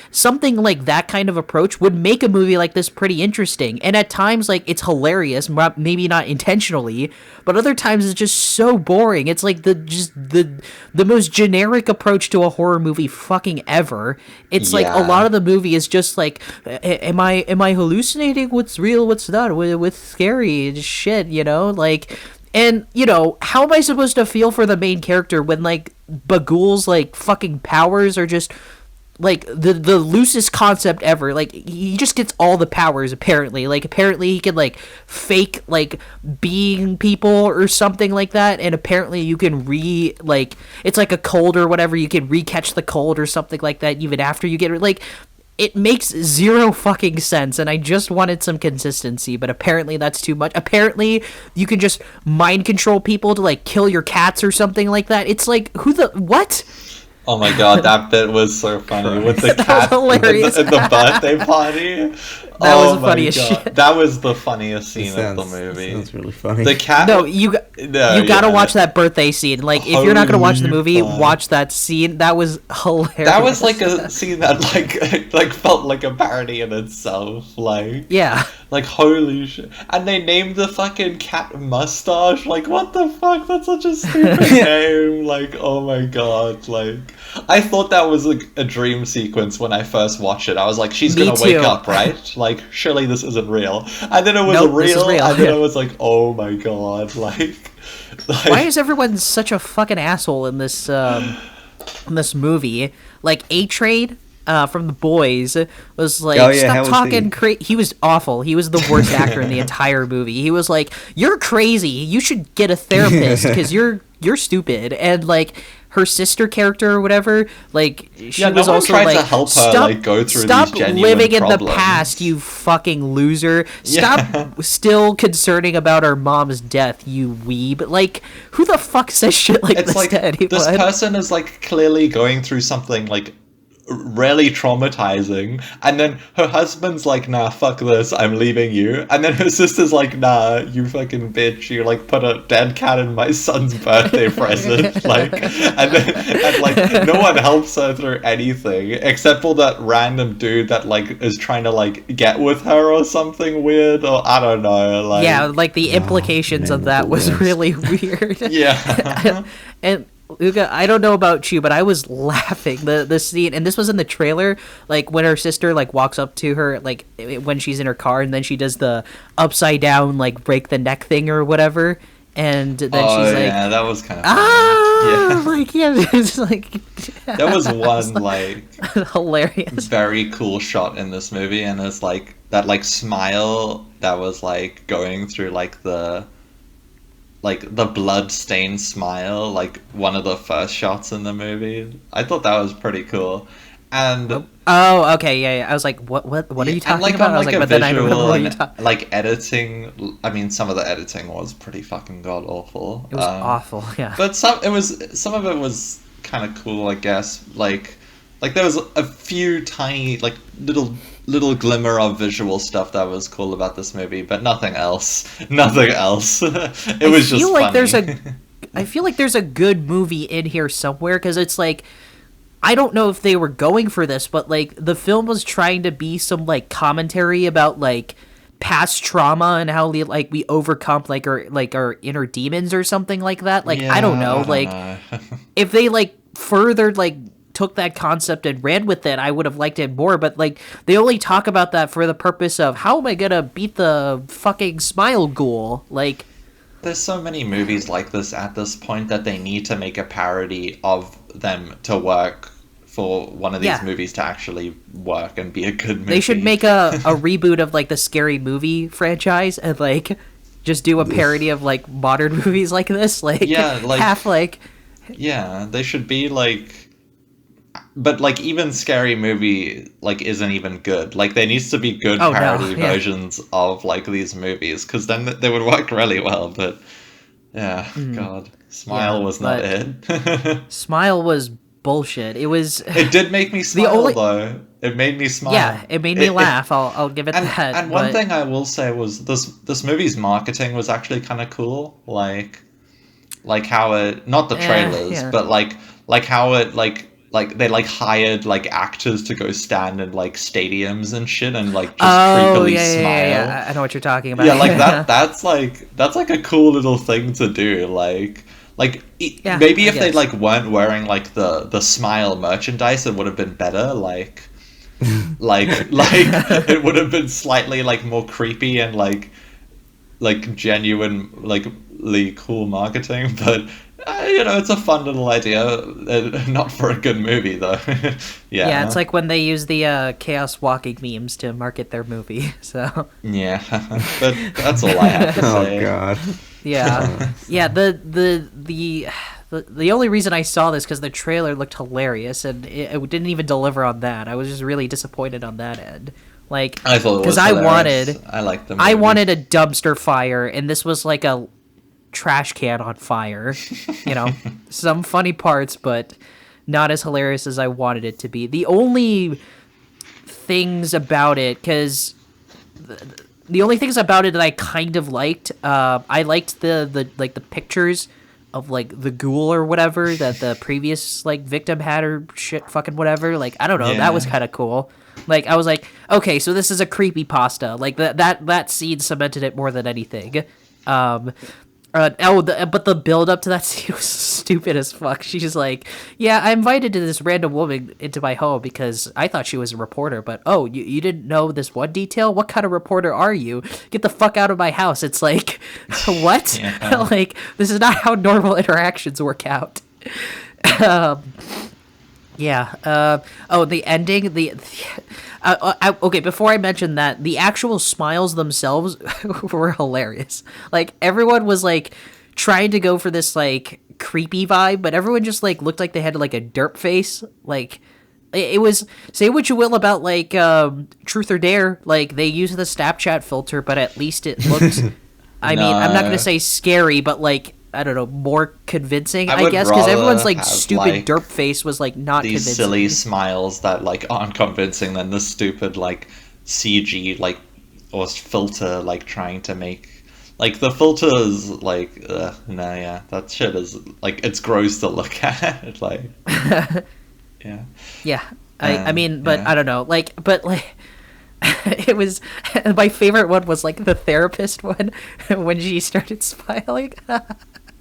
something like that kind of approach would make a movie like this pretty interesting. And at times, like, it's hilarious, maybe not intentionally, but other times it's just so boring. It's like the most generic approach to a horror movie fucking ever. It's like a lot of the movie is just like, am I hallucinating? What's real? What's not? What's scary shit? You know, like. And, you know, how am I supposed to feel for the main character when, like, Bagul's, like, fucking powers are just, like, the loosest concept ever? Like, he just gets all the powers, apparently. Like, apparently he can, like, fake, like, being people or something like that. And apparently you can it's like a cold or whatever. You can re-catch the cold or something like that even after you get it. Like, it makes zero fucking sense, and I just wanted some consistency, but apparently that's too much. Apparently you can just mind control people to like kill your cats or something like that. It's like, what? Oh my god, that bit was so funny with the That cat was hilarious. at the birthday party. That was Oh the my funniest God. shit. That was the funniest scene Sounds, of the movie. sounds really funny. The cat. No, you gotta watch that birthday scene. Like, if you're not gonna watch the movie, Holy fuck. watch that scene. That was hilarious. That was like a scene that like felt like a parody in itself. Like, yeah. like holy shit. And they named the fucking cat Mustache. Like, what the fuck? That's such a stupid name. Like, oh my god. Like, I thought that was like a dream sequence when I first watched it. I was like, she's Me gonna wake too. up, right? Like, surely this isn't real. And then it was Nope, this is real, real. and then I was like, oh my god. Like Why is everyone such a fucking asshole in this movie? Like, A-Train from The Boys was like, Oh, yeah, how stop was talking he? he was awful. He was the worst actor in the entire movie. He was like, you're crazy. You should get a therapist because you're stupid. And like, her sister character or whatever, like, she Yeah, no was one also tried like, to help her, like, go through stop these genuine living in the problems." past, you fucking loser. Stop Yeah. still concerning about our mom's death, you weeb. Like, who the fuck says shit like It's this like to anyone? this person is like clearly going through something like really traumatizing, and then her husband's like, nah, fuck this, I'm leaving you, and then her sister's like, nah, you fucking bitch, you like put a dead cat in my son's birthday present, like, and like no one helps her through anything except for that random dude that like is trying to like get with her or something weird, or I don't know, like, Yeah, like the implications of that was worst. really weird. yeah. And Luka, I don't know about you, but I was laughing the scene, and this was in the trailer, like when her sister like walks up to her, like when she's in her car, and then she does the upside down like break the neck thing or whatever, and then she's like, yeah, that was kind of ah, like, yeah, it's like, there was one like hilarious. very cool shot in this movie, and it's like that like smile that was like going through like the blood stained smile, like one of the first shots in the movie. I thought that was pretty cool. And Oh, okay, yeah. I was like, what are you talking and like about? on I was like like, a but then I don't remember visual what you and talking. like editing, I mean some of the editing was pretty fucking god awful. It was awful, yeah. But some of it was kind of cool, I guess. Like there was a few tiny like little glimmer of visual stuff that was cool about this movie, but nothing else. Nothing else. It was just funny. I feel like there's a good movie in here somewhere, because it's like, I don't know if they were going for this, but like the film was trying to be some like commentary about like past trauma and how we overcome like our inner demons or something like that. Like, I don't know, know. if they like furthered like took that concept and ran with it, I would have liked it more, but like they only talk about that for the purpose of, how am I gonna beat the fucking smile ghoul? Like, There's so many movies like this at this point that they need to make a parody of them to work for one of these movies to actually work and be a good movie. they should make a reboot of like the Scary Movie franchise and like just do a parody of like modern movies like this, like, Yeah, like- half like, Yeah, they should be like, but like even Scary Movie like isn't even good. Like there needs to be good Oh, no, parody yeah. versions of like these movies, because then they would work really well. But yeah, God, Smile was not but- it. Smile was bullshit. It was, It did make me smile only- though. It made me smile. yeah, it made me laugh. I'll give it And, that. and one but- thing I will say was this movie's marketing was actually kind of cool. Like how it, not the trailers, yeah. but like how it like they like hired like actors to go stand in like stadiums and shit and like just creepily smile. Yeah. I know what you're talking about. Yeah, like that's like a cool little thing to do. Yeah, Maybe I if they guess. like weren't wearing like the smile merchandise, it would have been better. Like it would have been slightly like more creepy and like genuine like cool marketing. But it's a fun little idea. Not for a good movie though. Yeah, it's like when they use the Chaos Walking memes to market their movie. So yeah, but that's all I have to Oh say. god. yeah, yeah. The the only reason I saw this because the trailer looked hilarious, and it didn't even deliver on that. I was just really disappointed on that end. Like, I thought it was hilarious. I liked the movie. I wanted a dumpster fire, and this was like a trash can on fire. You know, some funny parts, but not as hilarious as I wanted it to be. The only things about it, because the only things about it that I kind of liked, I liked the pictures of like the ghoul or whatever that the previous like victim had or shit fucking whatever. Like, I don't know, that was kind of cool. Like, I was like, okay, so this is a creepypasta. Like that scene cemented it more than anything. But the build up to that scene was stupid as fuck. She's like, yeah, I invited this random woman into my home because I thought she was a reporter, but oh, you didn't know this one detail? What kind of reporter are you? Get the fuck out of my house. It's like, what? Like, this is not how normal interactions work out. The ending, okay, before I mention that, the actual smiles themselves were hilarious. Like, everyone was, like, trying to go for this, like, creepy vibe, but everyone just, like, looked like they had, like, a derp face. Like, it was, say what you will about, like, Truth or Dare, like, they used the Snapchat filter, but at least it looked, I mean, I'm not gonna say scary, but, like, I don't know, more convincing, I guess, because everyone's like stupid like, derp face was like not these convincing. Silly smiles that like aren't convincing than the stupid like CG like or filter like trying to make like the filters like that shit is like it's gross to look at like I mean but I don't know like but like it was my favorite one was like the therapist one when she started smiling.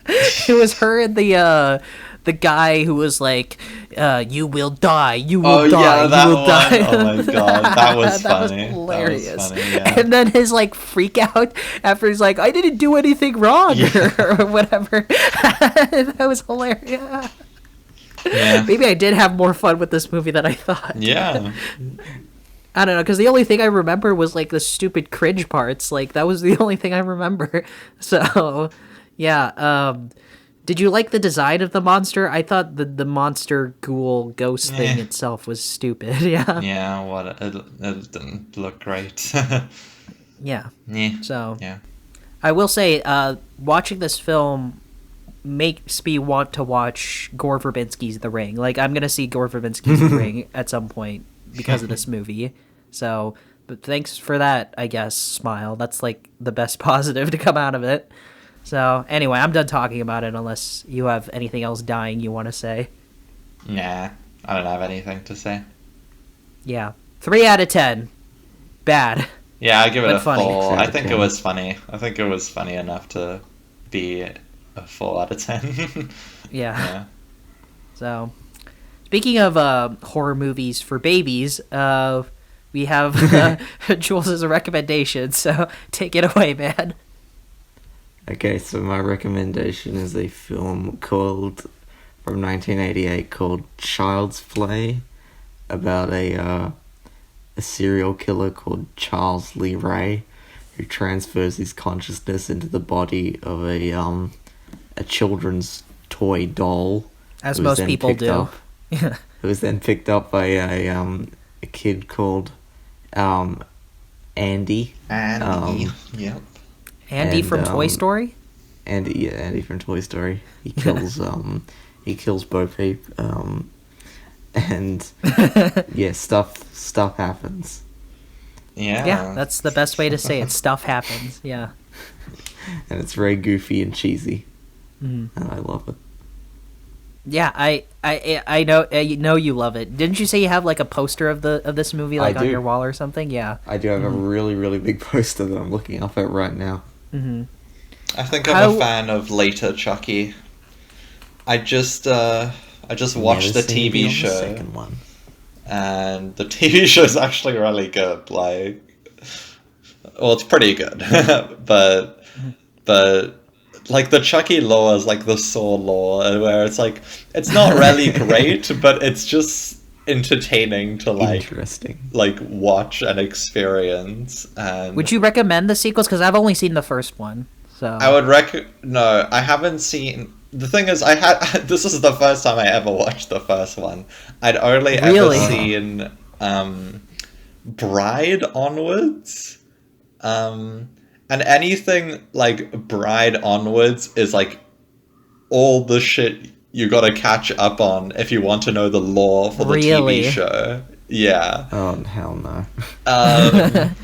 It was her and the guy who was like, "You will die, you will die, you will die." Oh my god, that was that funny. Was hilarious. That was funny, yeah. And then his like freak out after he's like, "I didn't do anything wrong," or whatever. That was hilarious. Yeah. Maybe I did have more fun with this movie than I thought. Yeah. I don't know, because the only thing I remember was, like, the stupid cringe parts. Like, that was the only thing I remember. So, yeah. Did you like the design of the monster? I thought the monster ghoul ghost thing itself was stupid. Yeah. Yeah, it didn't look great. Yeah. Yeah. So, yeah. I will say, watching this film makes me want to watch Gore Verbinski's The Ring. Like, I'm going to see Gore Verbinski's The Ring at some point because of this movie. So, but thanks for that, I guess, Smile. That's like the best positive to come out of it. So, anyway, I'm done talking about it unless you have anything else dying you want to say. Nah, I don't have anything to say. Yeah. 3 out of 10. Bad. Yeah, I give it a funny. 4. I think it was funny. I think it was funny enough to be a 4 out of 10. Yeah. So, speaking of horror movies for babies, we have Jules' recommendation, so take it away, man. Okay, so my recommendation is a film from 1988 called Child's Play, about a serial killer called Charles Lee Ray, who transfers his consciousness into the body of a children's toy doll. As most people do. It was then picked up by a kid called Andy. Yep. Andy from Toy Story? Andy from Toy Story. He kills Bo Peep. And yeah, stuff happens. Yeah, that's the best way to say it. Stuff happens. Yeah. And it's very goofy and cheesy. Mm-hmm. And I love it. Yeah, I know you love it. Didn't you say you have like a poster of this movie like on your wall or something? Yeah. I do have a really, really big poster that I'm looking up at right now. Mm-hmm. I think I'm a fan of later Chucky. I just watched the TV show. The second one. And the TV show is actually really good. Like, well, it's pretty good, but like the Chucky lore is like the Saw lore, where it's like it's not really great, but it's just entertaining to like watch and experience. And would you recommend the sequels? Because I've only seen the first one. So I would no, I haven't seen the thing is, I had this is the first time I ever watched the first one. I'd only Really? ever seen Bride onwards, and anything like Bride onwards is like all the shit you gotta catch up on if you want to know the lore for the Really? TV show. Yeah. Oh hell no! Um,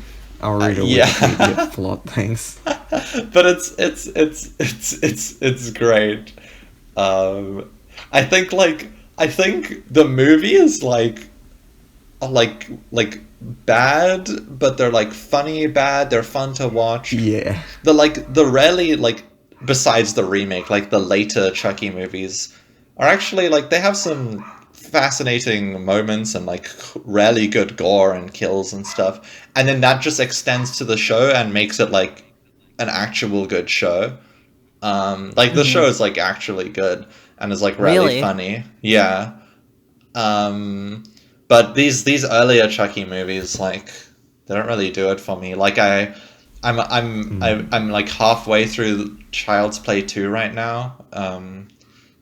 I'll read a yeah. Wikipedia plot. Thanks. but it's great. I think the movie is like bad, but they're like funny bad. They're fun to watch. Yeah. The rarely like besides the remake, like the later Chucky movies are actually like they have some fascinating moments and like really good gore and kills and stuff, and then that just extends to the show and makes it like an actual good show. Like the show is like actually good and is like really funny. Yeah. But these earlier Chucky movies, like they don't really do it for me. Like I'm like halfway through Child's Play 2 right now.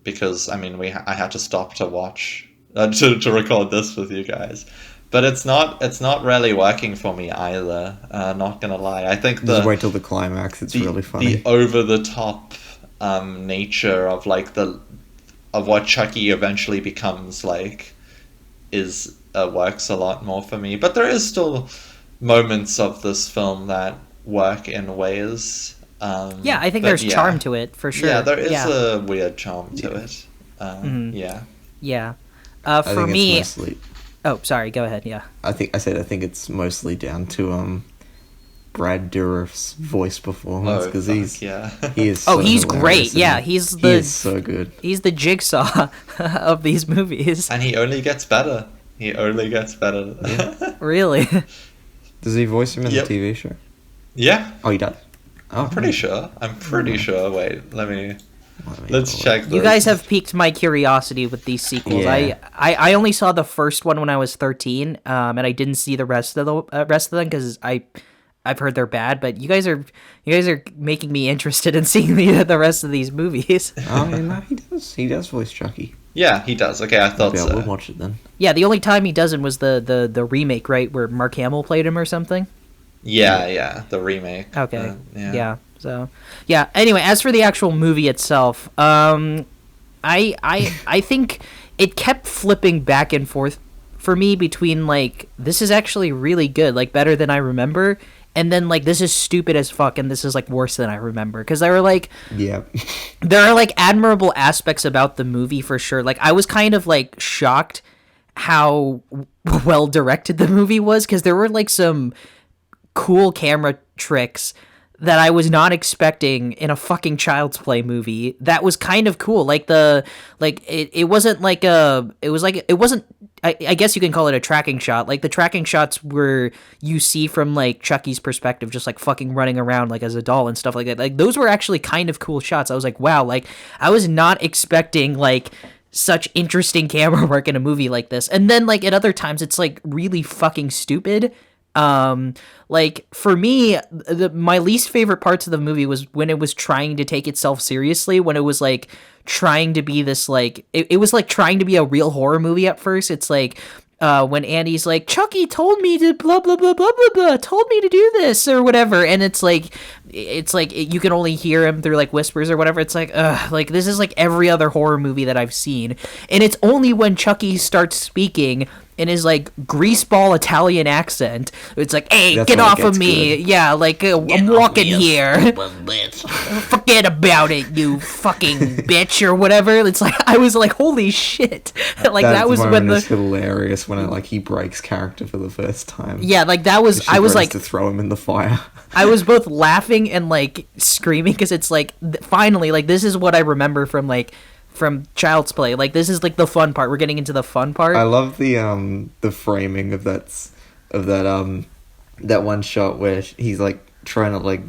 Because I mean I had to stop to watch to record this with you guys, but it's not really working for me either. Not gonna lie, I think Just wait till the climax. It's really funny. The over the top nature of like of what Chucky eventually becomes like is works a lot more for me. But there is still moments of this film that work in ways. Yeah, I think there's charm to it for sure. Yeah, there is a weird charm to it. Yeah. Yeah. I For think me. it's mostly, Oh, sorry. Go ahead. Yeah. I think it's mostly down to Brad Dourif's voice performance because he is. So he's hilarious, great. Yeah, he is so good. He's the Jigsaw of these movies. And he only gets better. Yeah. Really? Does he voice him in the TV show? Yeah. Oh, he does. Oh, I'm pretty sure. Wait, let's check this. You guys have piqued my curiosity with these sequels. Yeah. I only saw the first one when I was 13, and I didn't see the rest of them because I've heard they're bad. But you guys are making me interested in seeing the rest of these movies. Oh no, he does voice Chucky. Yeah, he does. Okay, I thought so. We'll watch it then. Yeah, the only time he doesn't was the remake, right, where Mark Hamill played him or something. Yeah, the remake. Okay. Yeah. So, yeah. Anyway, as for the actual movie itself, I think it kept flipping back and forth for me between like this is actually really good, like better than I remember, and then like this is stupid as fuck, and this is like worse than I remember because there were like there are like admirable aspects about the movie for sure. Like I was kind of like shocked how well directed the movie was because there were like some cool camera tricks that I was not expecting in a fucking Child's Play movie. That was kind of cool. Like it wasn't like it wasn't I guess you can call it a tracking shot. Like the tracking shots where you see from like Chucky's perspective, just like fucking running around like as a doll and stuff like that. Like those were actually kind of cool shots. I was like, wow, like I was not expecting like such interesting camera work in a movie like this. And then like at other times it's like really fucking stupid. Like for me, my least favorite parts of the movie was when it was trying to take itself seriously, when it was like trying to be this like it was like trying to be a real horror movie at first. It's like when Andy's like, Chucky told me to blah blah blah blah blah blah, told me to do this or whatever, and it's like you can only hear him through like whispers or whatever. It's like like this is like every other horror movie that I've seen, and it's only when Chucky starts speaking in his like greaseball Italian accent, it's like, hey, get off of me. Good. Yeah, like I'm walking here. Forget about it, you fucking bitch or whatever. It's like I was like, holy shit. Like that was when is hilarious when he breaks character for the first time. Yeah, like that was I was like to throw him in the fire. I was both laughing and like screaming because it's like finally like this is what I remember from Child's Play. Like this is like the fun part. We're getting into the fun part. I love the framing of that one shot where he's like trying to like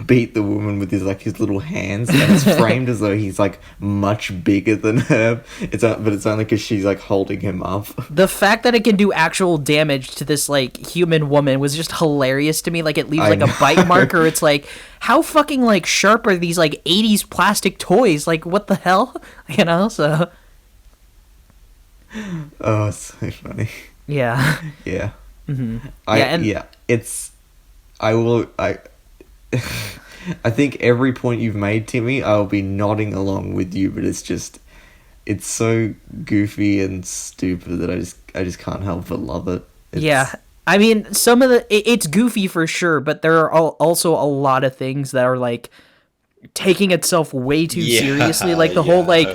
beat the woman with his little hands, and it's framed as though he's like much bigger than her. But it's only because she's like holding him up. The fact that it can do actual damage to this like human woman was just hilarious to me. Like it leaves like a bite marker. It's like, how fucking like sharp are these like 80s plastic toys? Like what the hell? You know, so oh, it's so funny. Yeah. Yeah. Mm-hmm. I think every point you've made, Timmy, I'll be nodding along with you, but it's so goofy and stupid that I just can't help but love it. Yeah. I mean, it's goofy for sure, but there are also a lot of things that are like taking itself way too seriously, like the whole like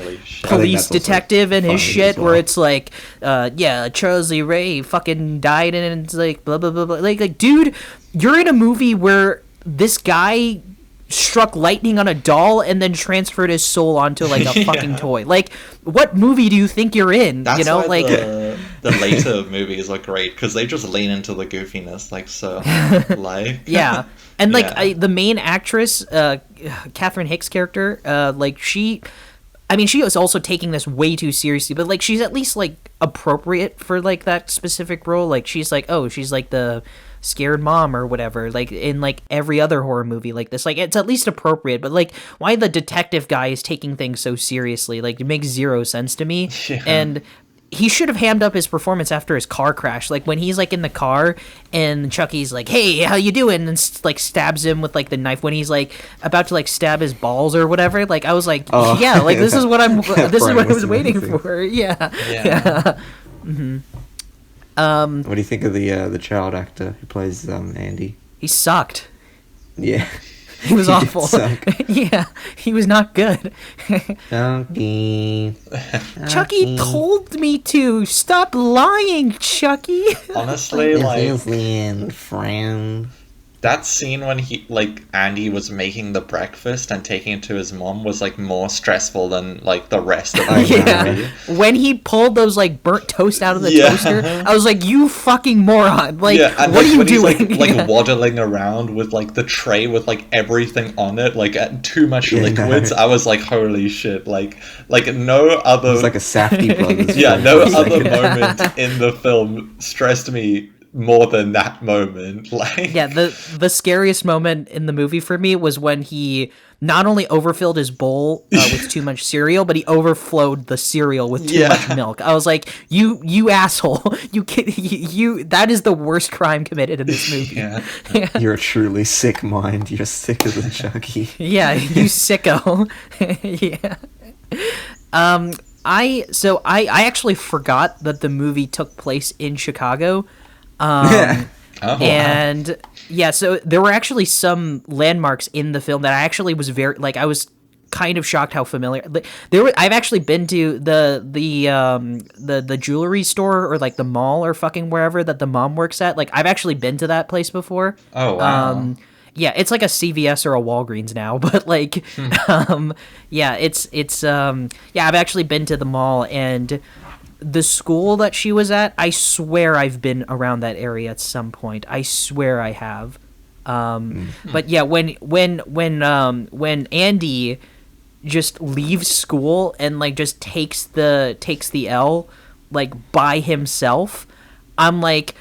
police detective and his shit where it's like Charles Lee Ray fucking died and it's like blah blah blah blah. Like dude, you're in a movie where this guy struck lightning on a doll and then transferred his soul onto like a fucking toy. Like what movie do you think you're in? That's you know, why like the later movies are great because they just lean into the goofiness, like so, like yeah. And like the main actress, Catherine Hicks' character, like she was also taking this way too seriously, but like she's at least like appropriate for like that specific role. Like she's like the scared mom or whatever, like in like every other horror movie like this. Like it's at least appropriate, but like why the detective guy is taking things so seriously, like it makes zero sense to me. And he should have hammed up his performance after his car crash. Like when he's like in the car and Chucky's like, "Hey, how you doing?" and like stabs him with like the knife when he's like about to like stab his balls or whatever. Like I was like, yeah, like this is what I was waiting for. Yeah. Mm-hmm. What do you think of the child actor who plays Andy? He sucked. Yeah. He was awful. Yeah, he was not good. Chucky told me to. Stop lying, Chucky. Honestly, like friend. That scene when Andy was making the breakfast and taking it to his mom was like more stressful than like the rest of the movie. When he pulled those like burnt toast out of the toaster, I was like, "You fucking moron! Like, and what are you doing?" He's, like waddling around with like the tray with like everything on it, like too much liquids. I was like, "Holy shit!" Like no other. It was like a Safdie Brothers. No other moment in the film stressed me more than that moment. Like the scariest moment in the movie for me was when he not only overfilled his bowl with too much cereal, but he overflowed the cereal with too much milk. I was like, you asshole, you that is the worst crime committed in this movie. You're a truly sick mind. You're sicker than Chucky. Yeah, you sicko. Yeah. I actually forgot that the movie took place in Chicago. And so there were actually some landmarks in the film that I actually was I was kind of shocked how familiar I've actually been to the jewelry store or like the mall or fucking wherever that the mom works at. Like I've actually been to that place before. Oh wow. Yeah, it's like a CVS or a Walgreens now, but like I've actually been to the mall, and the school that she was at, I swear I've been around that area at some point. I swear I have. But yeah, when Andy just leaves school and like just takes the L like by himself, I'm like,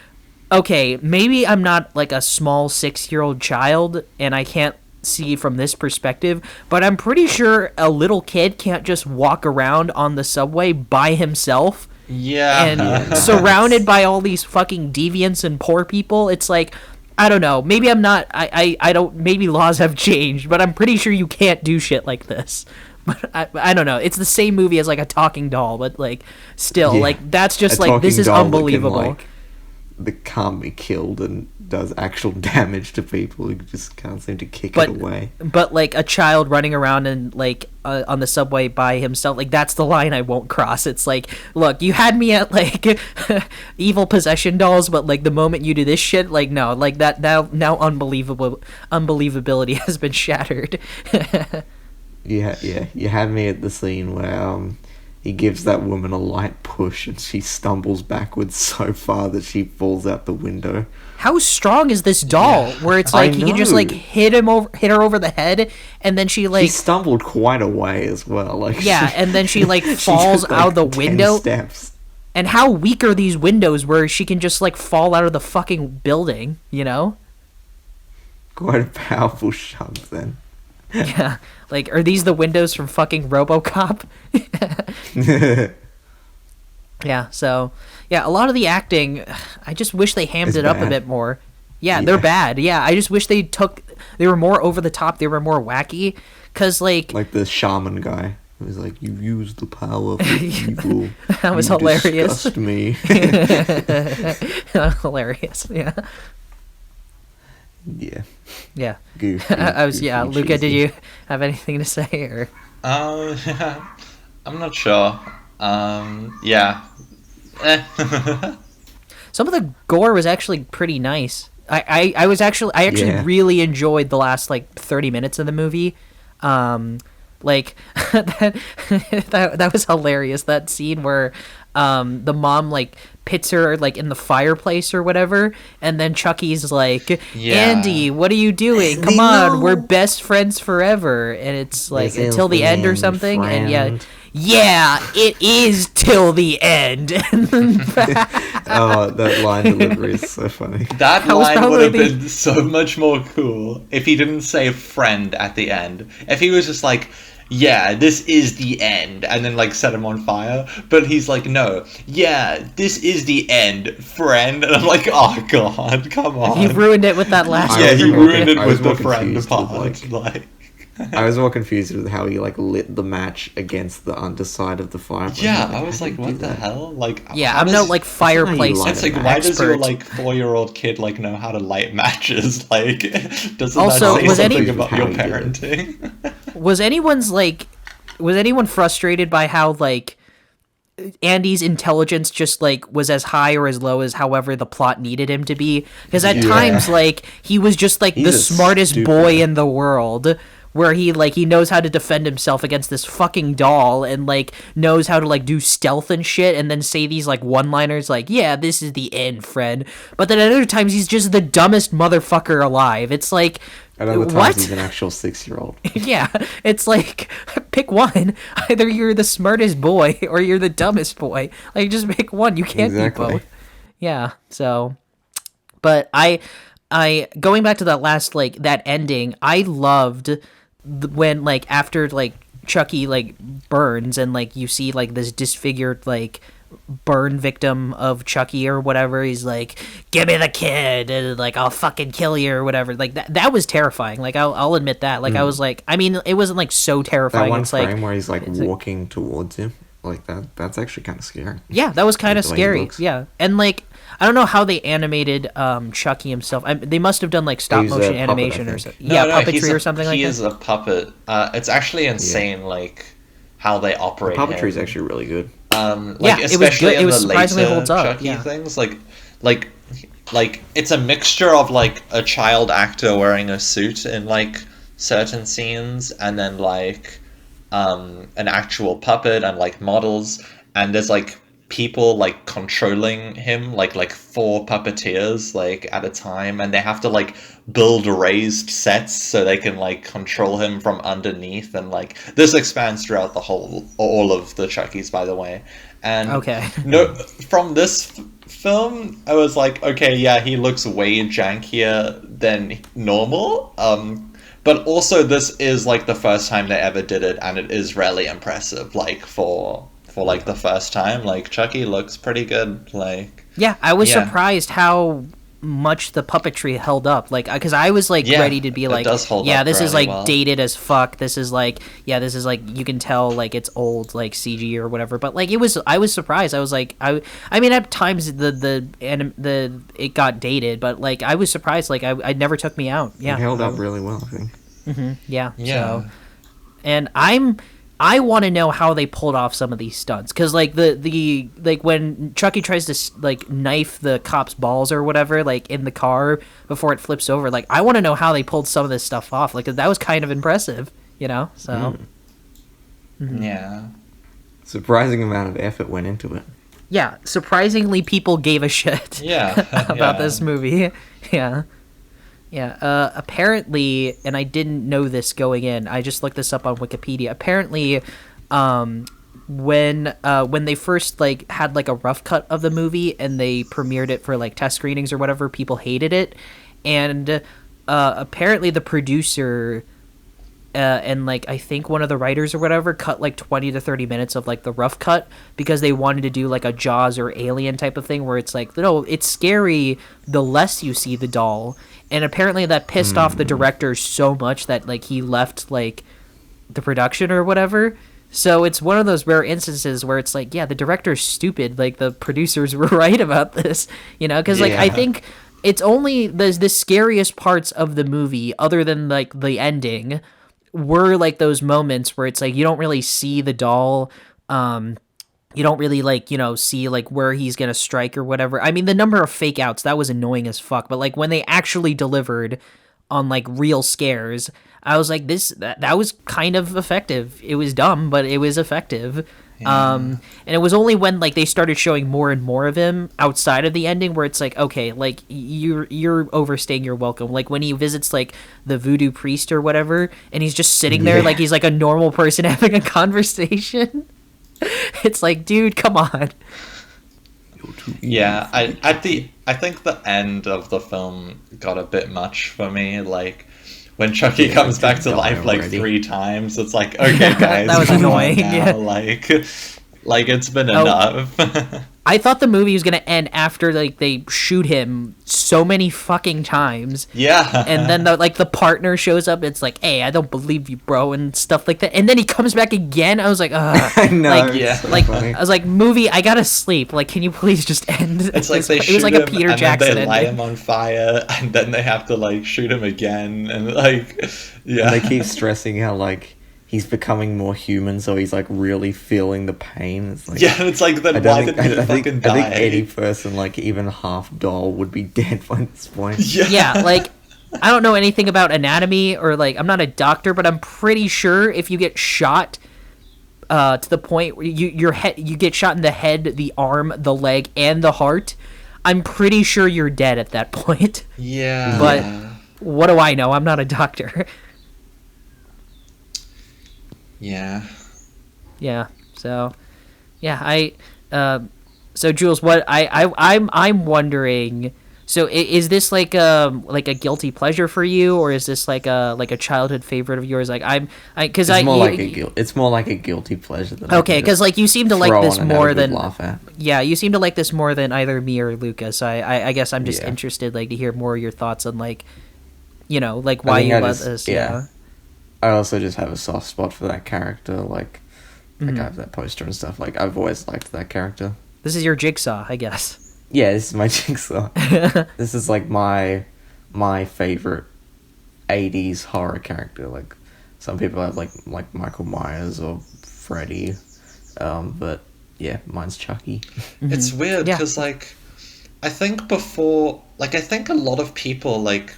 okay, maybe I'm not like a small 6-year-old child and I can't see from this perspective, but I'm pretty sure a little kid can't just walk around on the subway by himself. Yeah. And surrounded by all these fucking deviants and poor people. It's like, I don't know. Maybe I'm not. I don't. Maybe laws have changed, but I'm pretty sure you can't do shit like this. But I don't know. It's the same movie as like a talking doll, but like still, like that's just like this is unbelievable. That can't be killed and does actual damage to people who just can't seem to kick it away. But like a child running around and like on the subway by himself, like that's the line I won't cross. It's like, look, you had me at like evil possession dolls, but like the moment you do this shit, like no, like that now unbelievability has been shattered. You had me at the scene where he gives that woman a light push and she stumbles backwards so far that she falls out the window. How strong is this doll? Where it's like he can just like hit her over the head, and then she like She stumbled quite a way as well. Like and then she like she falls took, out the 10 window. steps. And how weak are these windows where she can just like fall out of the fucking building? You know? Quite a powerful shove then. Yeah. Like, are these the windows from fucking RoboCop? Yeah, so, yeah, a lot of the acting, I just wish they hammed it up a bit more. Yeah, they're bad. Yeah, I just wish they were more over the top, they were more wacky, because, like the shaman guy. It was like, you use the power for evil. That was you hilarious. Disgust me. Hilarious, yeah. Yeah. Yeah. Goofy, Luka, did you have anything to say, or? I'm not sure. Yeah. Some of the gore was actually pretty nice. I actually really enjoyed the last like 30 minutes of the movie. Like that was hilarious. That scene where the mom like pits her like in the fireplace or whatever, and then Chucky's like, Andy, what are you doing? Come on, we're best friends forever. And it's like until the end or something. Friend. And yeah, it is till the end. Oh, that line delivery is so funny. That line would have been so much more cool if he didn't say friend at the end. If he was just like, yeah, this is the end, and then like set him on fire. But he's like, no, yeah, this is the end, friend. And I'm like, oh god, come on. He ruined it with that last. Yeah, he ruined it with the friend part. Like, I was more confused with how he like lit the match against the underside of the fireplace. Yeah, I was like, what the hell? Like, yeah, I'm no like fireplace. It's like, why does your like 4-year-old kid like know how to light matches? Like, doesn't also, that say something about your parenting? Was anyone frustrated by how like Andy's intelligence just like was as high or as low as however the plot needed him to be? Because at times like he was just like the smartest boy in the world, where he knows how to defend himself against this fucking doll, and like knows how to like do stealth and shit, and then say these like one-liners like, yeah, this is the end, friend. But then at other times he's just the dumbest motherfucker alive. It's like, at other times he's an actual 6-year-old. Yeah, it's like, pick one. Either you're the smartest boy or you're the dumbest boy. Like, just pick one. You can't be both. Yeah, so, but I going back to that last like that ending, I loved when like after like Chucky like burns and like you see like this disfigured like burn victim of Chucky or whatever, he's like, give me the kid, and like I'll fucking kill you or whatever. Like that was terrifying. Like I'll admit that. Like I was like, I mean, it wasn't like so terrifying. That one it's frame like where he's like walking towards him, like that's actually kind of scary. Yeah, that was kind of scary. Yeah, and like I don't know how they animated Chucky himself. They must have done like stop motion animation or something. Yeah, puppetry or something like that. He is a puppet. It's actually insane, like how they operate. The puppetry is actually really good. Especially it was in the surprisingly later holds up. Chucky things, like it's a mixture of like a child actor wearing a suit in like certain scenes, and then like an actual puppet and like models, and there's like people like controlling him, like 4 puppeteers like at a time, and they have to like build raised sets so they can like control him from underneath, and like this expands throughout all of the Chuckies, by the way. And from this film I was like, okay, yeah, he looks way jankier than normal, but also this is like the first time they ever did it, and it is really impressive, like for like the first time. Like Chucky looks pretty good. Like, yeah, I was surprised how much the puppetry held up, like because I was like ready to be like, yeah, this is like dated as fuck, this is like, yeah, this is like, you can tell like it's old like CG or whatever, but like I was surprised. I was like, I mean at times it got dated, but like I was surprised, like I never took me out. Yeah, it held up really well, I think. Yeah. So, and I want to know how they pulled off some of these stunts, because like the like when Chucky tries to like knife the cop's balls or whatever, like in the car before it flips over, like I want to know how they pulled some of this stuff off. Like that was kind of impressive, you know. So yeah. surprising amount of effort went into it. Yeah, surprisingly, people gave a shit Yeah. about yeah. this movie. Yeah. Yeah, apparently, and I didn't know this going in, I just looked this up on Wikipedia. Apparently, when they first, like, had, like, a rough cut of the movie and they premiered it for, like, test screenings or whatever, people hated it. And apparently the producer and, like, I think one of the writers or whatever cut, like, 20 to 30 minutes of, like, the rough cut because they wanted to do, like, a Jaws or Alien type of thing where it's like, no, it's scary the less you see the doll. And apparently that pissed off the director so much that, like, he left, like, the production or whatever. So it's one of those rare instances where it's like, yeah, the director's stupid. Like, the producers were right about this, you know? Because, like, I think it's only the scariest parts of the movie, other than, like, the ending, were, like, those moments where it's like you don't really see the doll. You don't really, like, you know, see, like, where he's gonna strike or whatever. I mean, the number of fake outs, that was annoying as fuck. But, like, when they actually delivered on, like, real scares, I was like, that was kind of effective. It was dumb, but it was effective. Yeah. And it was only when, like, they started showing more and more of him outside of the ending where it's like, okay, like, you're overstaying your welcome. Like, when he visits, like, the voodoo priest or whatever, and he's just sitting there like he's like a normal person having a conversation. It's like, dude, come on. Yeah, I think the end of the film got a bit much for me. Like, when Chucky comes back to life like 3 times, it's like, okay, guys, that was annoying. Now. Yeah. Like it's been enough. I thought the movie was gonna end after, like, they shoot him so many fucking times. Yeah. And then the partner shows up. It's like, hey, I don't believe you, bro, and stuff like that. And then he comes back again. I was like, I know. Like, yeah. So like funny. I was like, movie, I gotta sleep. Like, can you please just end? It's like they it shoot was like him a Peter and Jackson then they light ending. him on fire, and then they have to, like, shoot him again, and, like, yeah. And they keep stressing how, like, he's becoming more human, so he's, like, really feeling the pain. It's like, Yeah, it's like, then why didn't he fucking die? I think any person, like, even half doll would be dead by this point. Yeah, like, I don't know anything about anatomy or, like, I'm not a doctor, but I'm pretty sure if you get shot to the point where you get shot in the head, the arm, the leg, and the heart, I'm pretty sure you're dead at that point. Yeah. But what do I know? I'm not a doctor. Yeah. Yeah. So, yeah, so Jules, what I'm wondering. So is this like a guilty pleasure for you, or is this like a childhood favorite of yours? Like It's more like a guilty pleasure than okay, because like you seem to like this more than laugh at. Yeah, you seem to like this more than either me or Luka. So I guess I'm just interested, like, to hear more of your thoughts on, like, you know, like why you love this. Yeah. I also just have a soft spot for that character. Like I have that poster and stuff. Like, I've always liked that character. This is your Jigsaw, I guess. Yeah, this is my Jigsaw. This is like my favorite 80s horror character. Like, some people have like Michael Myers or Freddy, but yeah, mine's Chucky. It's weird because like I think a lot of people like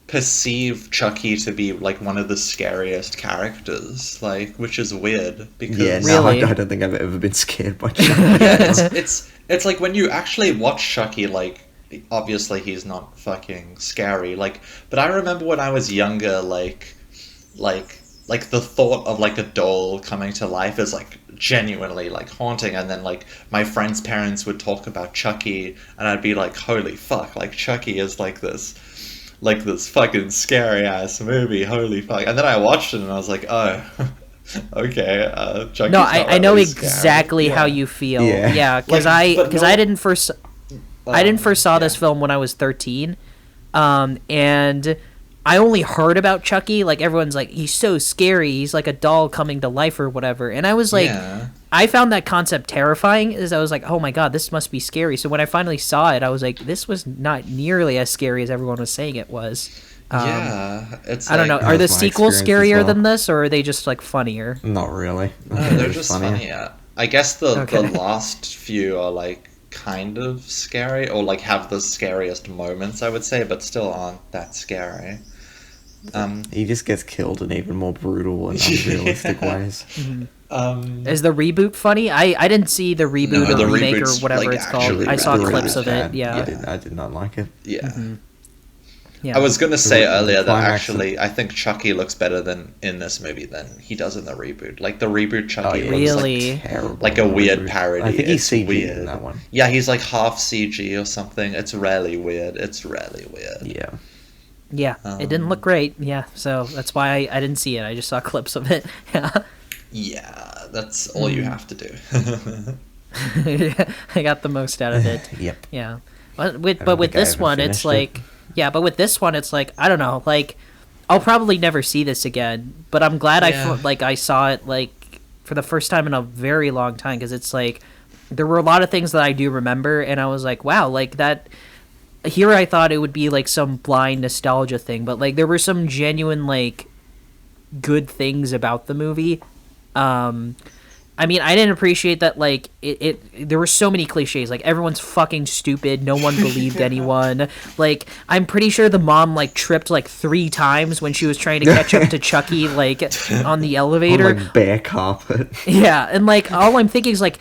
perceive Chucky to be like one of the scariest characters, like, which is weird because Really? I don't think I've ever been scared by Chucky. yeah, it's like when you actually watch Chucky, like, obviously he's not fucking scary, like, but I remember when I was younger, like the thought of like a doll coming to life is like genuinely like haunting, and then like my friends' parents would talk about Chucky and I'd be like, holy fuck, like Chucky is like this fucking scary ass movie, holy fuck. And then I watched it and I was like, oh, okay, Chucky's No, not I know really exactly scary. how you feel. Yeah. Yeah, because Like, I didn't first saw this film when I was 13, and I only heard about Chucky. Like, everyone's like, he's so scary. He's like a doll coming to life or whatever. And I was like, I found that concept terrifying. As I was like, oh my god, this must be scary. So when I finally saw it, I was like, this was not nearly as scary as everyone was saying it was. It's I don't know. like, Are the That was my sequels experience as scarier well. than this, or are they just like funnier? Not really. they're just funnier. I guess the Okay. last few are like kind of scary, or like have the scariest moments, I would say, but still aren't that scary. He just gets killed in even more brutal and unrealistic ways. Is the reboot funny? I didn't see the reboot No, or the remake or reboot's, whatever like, it's called. actually I saw really clips of bad. it. Yeah. I did not like it. Yeah. Yeah. I was gonna say The earlier that climax actually I think Chucky looks better than in this movie than he does in the reboot. Like the reboot Chucky yeah, looks Really? Terrible like a weird reboot. parody. I think he's It's CG weird. in that one. Yeah, he's like half CG or something. It's really weird. It's really weird. Yeah. Yeah, it didn't look great. Yeah, so that's why I didn't see it. I just saw clips of it. Yeah. Yeah, that's all you have to do. I got the most out of it. Yep. Yeah. But with think I this ever one, it's finished it. like, yeah, but with this one, it's like, I don't know, like, I'll probably never see this again, but I'm glad Yeah. I saw it, like, for the first time in a very long time, because it's like, there were a lot of things that I do remember, and I was like, wow, like, that, here I thought it would be, like, some blind nostalgia thing, but, like, there were some genuine, like, good things about the movie. I mean, I didn't appreciate that, like, there were so many cliches, like, everyone's fucking stupid, no one believed anyone, like, I'm pretty sure the mom, like, tripped, like, 3 times when she was trying to catch up to Chucky, like, on the On elevator. like bare carpet. Yeah, and, like, all I'm thinking is, like,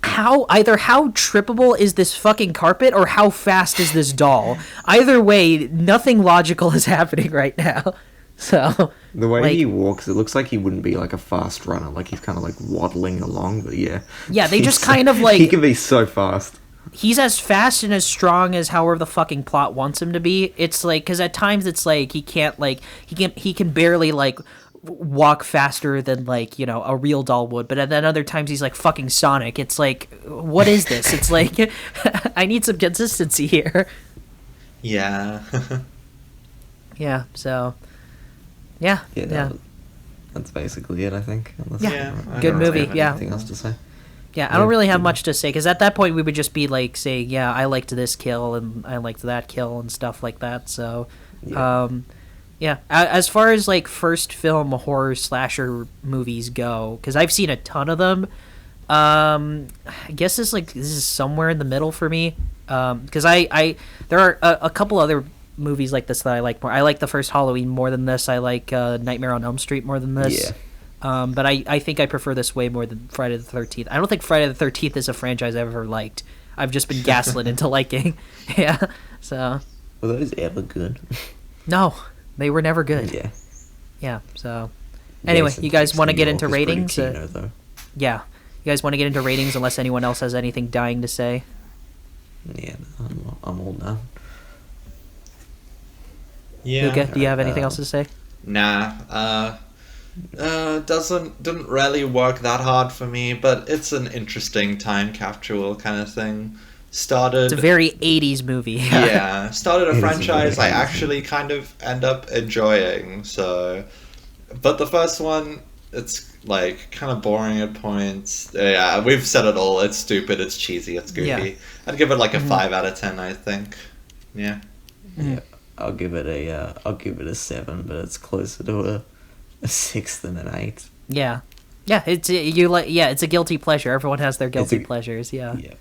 how trippable is this fucking carpet, or how fast is this doll? Either way, nothing logical is happening right now, so... The way Like- he walks, it looks like he wouldn't be like a fast runner. Like he's kind of like waddling along, but yeah. Yeah, they just He's- kind of, like- He can be so fast. He's as fast and as strong as however the fucking plot wants him to be. It's like, because at times it's like he can't, like, he can barely, like, walk faster than, like, you know, a real doll would, but then other times he's like fucking Sonic. It's like, what is this? It's like, I need some consistency here. Yeah. Yeah, so yeah, Yeah, yeah. that's basically it, I think. Unless Yeah. I Good don't movie, really have yeah. Anything else to say? Yeah, I don't really have Yeah. much to say, because at that point we would just be like saying, yeah, I liked this kill and I liked that kill and stuff like that. So, Yeah. yeah. As far as like first film horror slasher movies go, because I've seen a ton of them. I guess this is somewhere in the middle for me. Because there are a couple other movies like this that I like more. I like the first Halloween more than this. I like Nightmare on Elm Street more than this. Yeah. But I think I prefer this way more than Friday the 13th. I don't think Friday the 13th is a franchise I've ever liked. I've just been gaslit into liking. Yeah. So, Were those ever good? no, they were never good. Yeah. Yeah. So, anyway, Jason you guys Takes want to New get York into is pretty ratings? kino, though. Yeah. You guys want to get into ratings unless anyone else has anything dying to say? Yeah, I'm all done. Yeah. Luka, do you have anything else to say? Nah. Didn't really work that hard for me, but it's an interesting time capsule kind of thing. Started It's a very 80s movie. yeah, started It a is a franchise I very actually kind of end up enjoying. So, but the first one, it's like kind of boring at points. Yeah, we've said it all. It's stupid. It's cheesy. It's goofy. Yeah. I'd give it like a 5 out of 10. I think. Yeah. Yeah, I'll give it a 7, but it's closer to a 6 than an 8. Yeah. Yeah, it's it's a guilty pleasure. Everyone has their guilty a- pleasures, yeah. Yeah.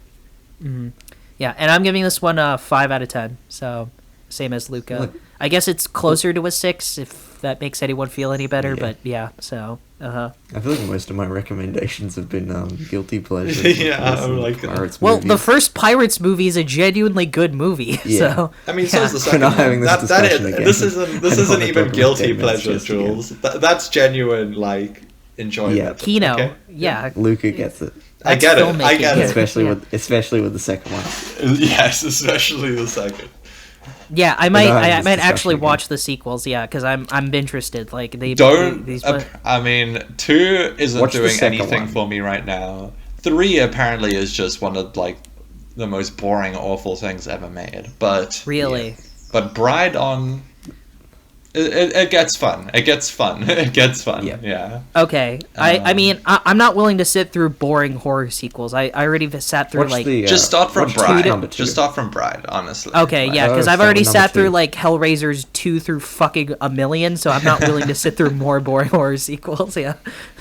Yeah, and I'm giving this one a 5 out of 10. So, same as Luca. Look- I guess it's closer to a 6 if that makes anyone feel any better, Yeah. but yeah, so, I feel like most of my recommendations have been guilty pleasures. Yeah, Some I'm like- Pirates Well, movies. the first Pirates movie is a genuinely good movie. Yeah. So I mean, so yeah. is the We're second not one. having this discussion again. This I isn't don't wanna even talk about guilty 10 minutes pleasure, just again. Jules. That's genuine, like, enjoyment. Yeah. Kino, Okay? yeah. Luca gets it, I That's get it. I filmmaking, get yeah. it. especially with the second one. Yes, especially the second. Yeah, I not might having I this might discussion actually again. watch the sequels, yeah, because I'm interested. Like Don't. these I mean, 2 isn't Watch the doing second anything one. for me right now. 3 apparently is just one of like the most boring, awful things ever made. But really. but Bride on. It gets fun. It gets fun. It gets fun. Yeah. Yeah. Okay, I mean I'm not willing to sit through boring horror sequels. I already sat through Watch like the, Just start from watch Bride. number 2. Just start from Bride, honestly. okay, yeah, because I've start already with number sat through 2. like Hellraisers 2 through fucking a million, so I'm not willing to sit through more boring horror sequels. Yeah,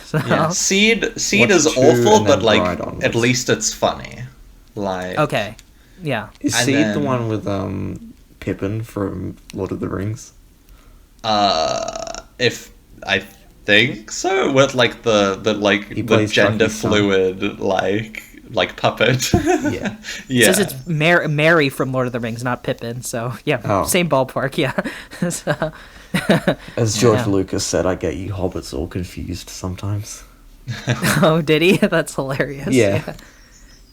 so Yeah. Seed Watch is 2 awful, and but then like Bride onwards. at least it's funny. Like okay, yeah. Is And Seed the then- one with Pippin from Lord of the Rings? if I think so. With like the He the plays gender Chucky's son. fluid like puppet. Yeah. It Yeah. says it's Mary from Lord of the Rings, not Pippin. So yeah, Oh. same ballpark. Yeah. So, As George Yeah. Lucas said, I get you hobbits all confused sometimes. oh, did he? That's hilarious. Yeah.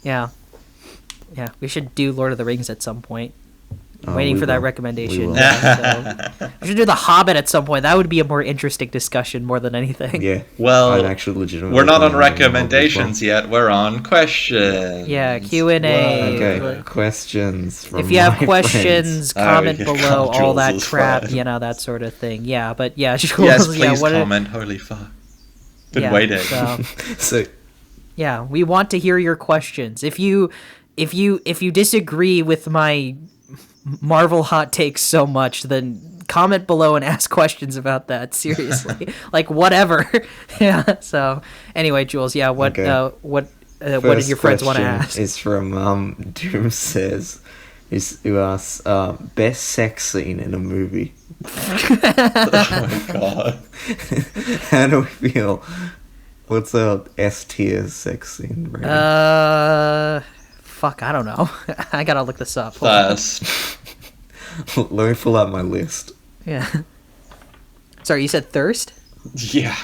Yeah. Yeah. We should do Lord of the Rings at some point. Oh, Waiting we for that will. recommendation. We will. Yeah, so. We should do The Hobbit at some point. That would be a more interesting discussion more than anything. Yeah. Well, I'd actually legitimately we're not on plan doing a Hobbit as well. recommendations yet. We're on questions. Yeah, Q&A. Okay, questions from If you have my questions, friends. Oh, comment yeah, below, all that Jules' crap, friend. you know, that sort of thing. Yeah, but yeah, Jules, Yes, please yeah, what comment. Holy fuck. Been yeah, waiting. so, friends. So, yeah, we want to hear your questions. If you disagree with my Marvel hot takes so much, then comment below and ask questions about that. Seriously, like whatever. Yeah. So anyway, Jules, yeah, what Okay. what did your friends want to question ask? is from Doom Says, who asks, best sex scene in a movie. Oh my god. How do we feel? What's a S tier sex scene rating? Fuck, I don't know. I gotta look this up. Hold on. First. Let me pull out my list. Yeah. Sorry, you said thirst? Yeah.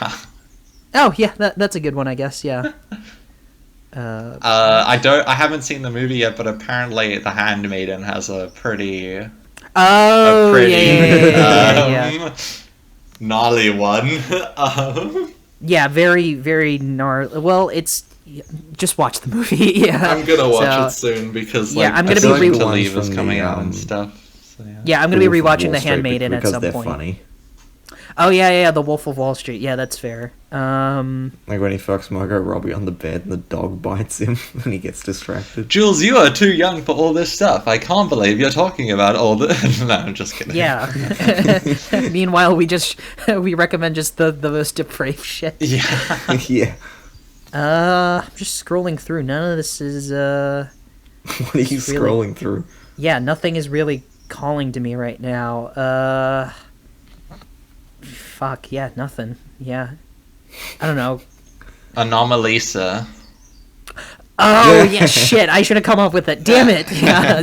Oh yeah, that's a good one, I guess. Yeah. I haven't seen the movie yet, but apparently The Handmaiden has a pretty Oh, pretty yeah. gnarly one. Yeah, very, very gnarly. Well, it's just watch the movie. Yeah, I'm gonna watch So- it soon because Yeah, like I'm gonna I feel be like re- To Leave is from coming the, out and stuff. So, yeah. Yeah, I'm gonna be Wolf of rewatching Wall The Street Handmaiden at because some they're point. funny. Oh yeah, The Wolf of Wall Street. Yeah, that's fair. Like when he fucks Margot Robbie on the bed and the dog bites him and he gets distracted. Jules, you are too young for all this stuff. I can't believe you're talking about all the. No, I'm just kidding. Yeah. Meanwhile, we recommend just the most depraved shit. Yeah. Yeah. I'm just scrolling through. None of this is What are you It's really- scrolling through? yeah, nothing is really calling to me right now. Fuck, yeah, nothing. Yeah. I don't know. Anomalisa. Oh, yeah, shit, I should have come up with it. Damn it. Yeah,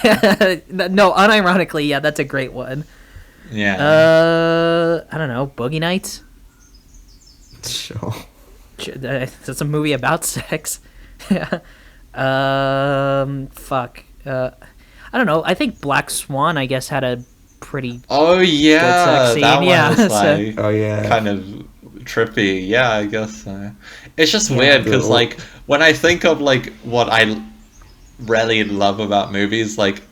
yeah. No, unironically, yeah, that's a great one. Yeah. I don't know, Boogie Nights? Sure. That's a movie about sex. Fuck. I don't know, I think Black Swan, I guess, had a pretty... Oh yeah, sex scene, that one yeah, was so- like Oh yeah. kind of trippy. Yeah, I guess so. It's just Yeah. weird because The- like when I think of like what I really love about movies, like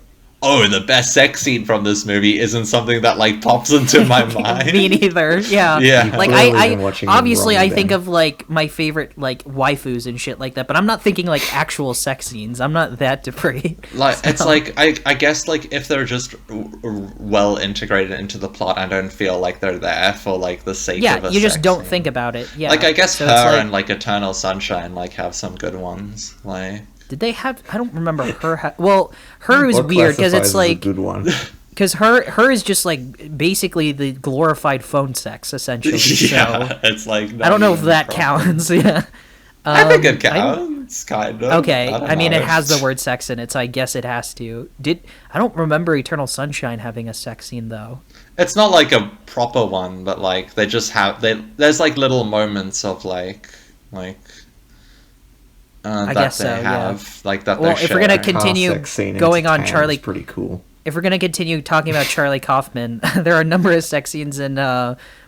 oh, the best sex scene from this movie isn't something that like pops into my mind. Me neither. Yeah. Yeah. Like Clearly I been watching them obviously wrong I think then. of like my favorite like waifus and shit like that, but I'm not thinking like actual sex scenes. I'm not that depraved. Like it's So- like I guess like if they're just well integrated into the plot, I don't feel like they're there for like the sake of Yeah, a you just sex don't scene. think about it. Yeah. Like I guess So her it's like- and like Eternal Sunshine like have some good ones. Like did they have? I don't remember her. Well, her is What weird because classifies it's as a like good one. because her is just like basically the glorified phone sex essentially. yeah, So it's like I don't know if even that proper. counts. Yeah. I think it I- counts, kind of. Okay, don't I mean know. it has the word sex in it, so I guess it has to. I don't remember Eternal Sunshine having a sex scene though. It's not like a proper one, but like they just have there's like little moments of like I that guess they so, yeah. have like that. Well, they're if we're gonna sharing. continue Car sex scene in going on Japan is Charlie, pretty cool. if we're gonna continue talking about Charlie Kaufman, there are a number of sex scenes in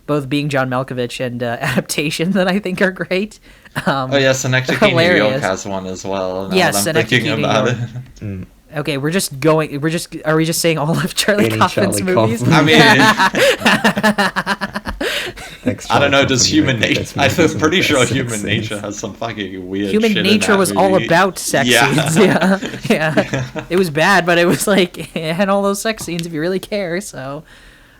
both Being John Malkovich and Adaptation that I think are great. Oh yeah, Synecdoche, New York hilarious. has one as well. Now Yes, that I'm Synecdoche, thinking New about York. it. Okay, are we just saying all of Charlie Any Kaufman's Charlie movies? Kaufman. I mean, Next I don't know. Charlie Does Kaufman Human make the nature? best movies and I'm the pretty best sure sex Human scenes. nature has some fucking weird. Human shit in Nature that was all movie. about sex Yeah. scenes. Yeah. It was bad, but it was like it had all those sex scenes if you really care. So,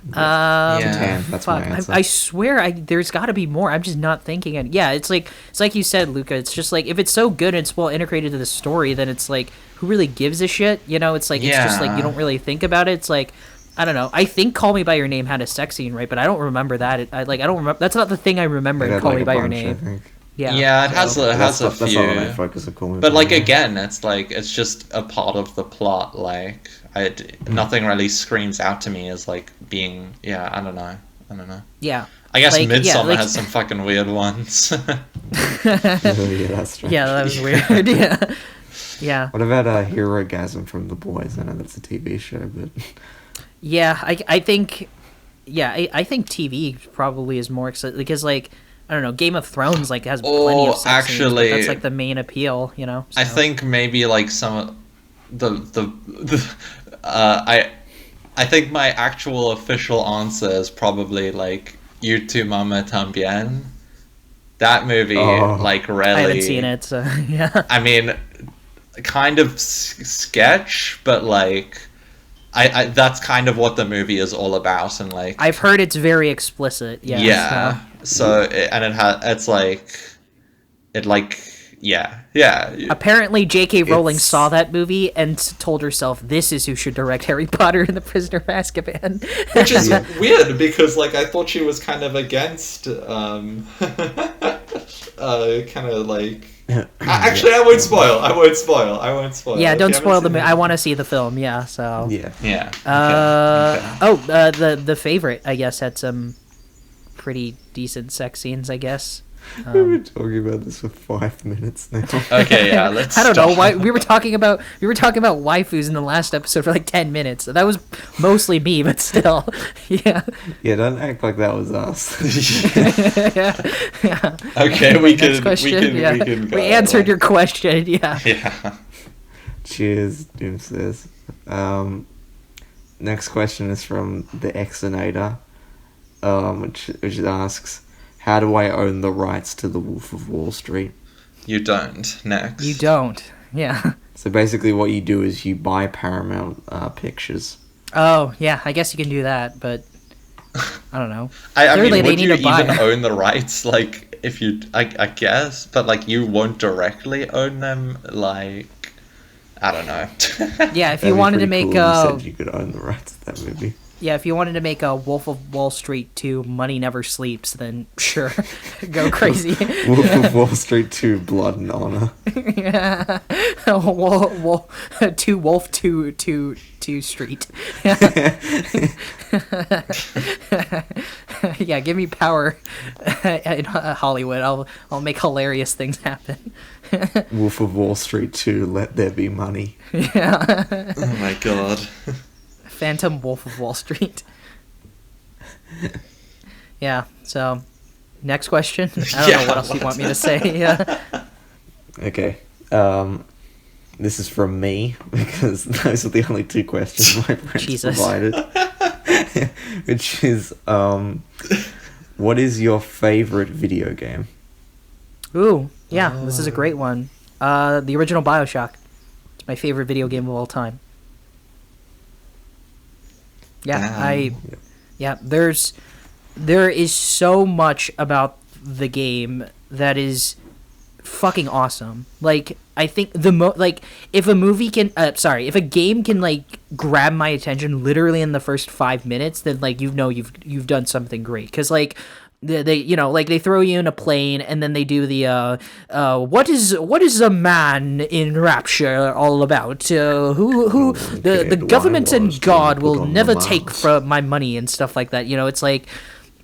Yeah. Damn, that's my fuck, answer. I swear, there's got to be more. I'm just not thinking it. Yeah, it's like you said, Luca. It's just like if it's so good and it's well integrated to the story, then it's like who really gives a shit? You know, it's like it's just like you Yeah. don't really think about it. It's like I don't know. I think Call Me by Your Name had a sex scene, right? But I don't remember that. I don't remember. That's not the thing I remember in Call Me by Your Name. Yeah. Yeah, it has a That's not the few. main focus of Call Me But by like Your Name. again, it's like it's just a part of the plot. Like nothing really screams out to me as like being. Yeah, I don't know. Yeah. I guess Like, yeah, Midsummer like- has some fucking weird ones. Yeah, that's strange. Yeah, that was weird. Yeah. Yeah. What about Herogasm from The Boys? I know that's a TV show, but Yeah, I think, I think TV probably is more exciting because, like, I don't know, Game of Thrones like has plenty of sex scenes, but actually, that's like the main appeal, you know. I so. think maybe like some I think my actual official answer is probably like You Tu Mama Tambien. That movie, like, really. I haven't seen it, so yeah. I mean, kind of sketch, but like, I that's kind of what the movie is all about, and like, I've heard it's very explicit. Yeah. yeah. So it's like, it like, yeah. Apparently, J.K. Rowling It's- saw that movie and told herself, "This is who should direct Harry Potter and the Prisoner of Azkaban." Which is weird because like I thought she was kind of against kind of like actually I won't spoil. Yeah, If don't you haven't spoil the seen movie. it- I want to see the film. Yeah, so yeah. Yeah. the favorite, I guess, had some pretty decent sex scenes, I guess. We've been talking about this for 5 minutes now. Okay, yeah, let's I don't know stop. why we were talking about waifus in the last episode for like 10 minutes. That was mostly me, but still, yeah. Yeah, don't act like that was us. Yeah. Okay, we Next can question. we can go. We answered your question. Yeah. Yeah. Cheers, Doom says. Next question is from the Exonator, which asks, how do I own the rights to The Wolf of Wall Street? You don't. Next. You don't. Yeah. So basically what you do is you buy Paramount Pictures. Oh, yeah. I guess you can do that, but I don't know. I Clearly, mean, they would need you to buy even it. own the rights? Like, if you, I guess, but like, you won't directly own them. Like, I don't know. Yeah, if That'd you be wanted to pretty make cool if you a said you could own the rights to that movie. if you wanted to make a Wolf of Wall Street 2 Money Never Sleeps, then sure, go crazy. Wolf of Wall Street 2 Blood and Honor. Yeah. Two Wolf, two Street. Yeah, give me power in Hollywood. I'll make hilarious things happen. Wolf of Wall Street 2 Let There Be Money. Yeah. Oh my god. Phantom Wolf of Wall Street. Yeah, so next question. I don't know what else you want me to say. Yeah. Okay. This is from me, because those are the only two questions my friends Jesus. provided. Which is, what is your favorite video game? Ooh, yeah, this is a great one. The original BioShock. It's my favorite video game of all time. Yeah, Damn. there is so much about the game that is fucking awesome. Like, I think if a game can like grab my attention literally in the first 5 minutes, then like you've done something great. Cuz like they throw you in a plane and then they do the what is a man in rapture all about? Who the Kid, government why and was God Trump will put on never the take mouse? from my money and stuff like that. It's like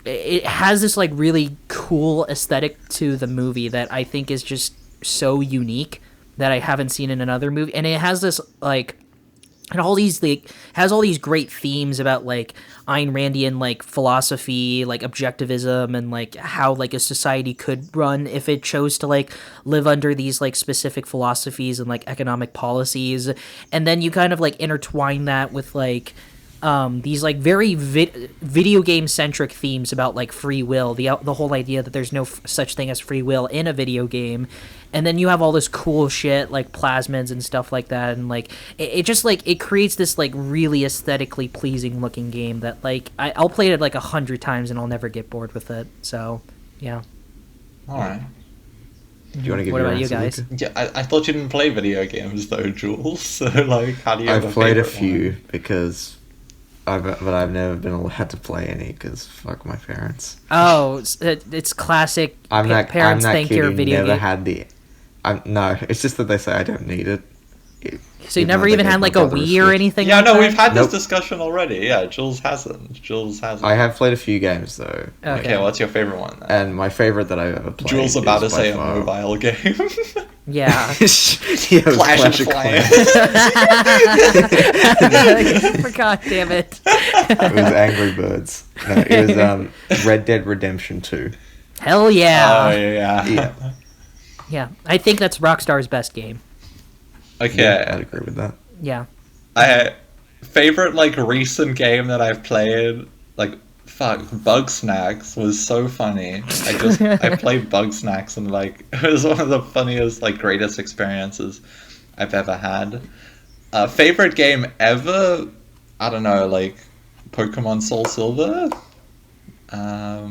it has this like really cool aesthetic to the movie that I think is just so unique that I haven't seen in another movie, and it has this like. And has all these great themes about like Ayn Randian like philosophy, like objectivism, and like how like a society could run if it chose to like live under these like specific philosophies and like economic policies, and then you kind of like intertwine that with like these like very video game centric themes about like free will, the whole idea that there's no such thing as free will in a video game, and then you have all this cool shit like plasmids and stuff like that, and like it just like it creates this like really aesthetically pleasing looking game that like I'll play it like 100 times and I'll never get bored with it. So yeah. All right. Do you want to give What your about you answer, guys? Luca? Yeah, I thought you didn't play video games though, Jules. So like, how do you? I've have played a favorite few one? because but I've never been allowed to play any because fuck my parents. Oh, it's classic. Parents I'm not think kidding. you're a video Never game. had the. No, it's just that they say I don't need it. So you never even had like a Wii or anything? Yeah, like no, that? we've had this Nope. discussion already. Yeah, Jules hasn't. I have played a few games though. Okay, what's your favorite one then? And my favorite that I've ever played. Jules about to is by say a far- mobile game. Yeah. Yeah, it was Clash of Clans. God damn it. It was Angry Birds. No, it was Red Dead Redemption 2. Hell yeah. Oh yeah. Yeah, Yeah. I think that's Rockstar's best game. Okay. yeah, I'd agree with that. Yeah. I favorite like recent game that I've played, like Bug Snacks was so funny. I played Bug Snacks and like it was one of the funniest, like greatest experiences I've ever had. Favorite game ever? I don't know, like Pokemon Soul Silver.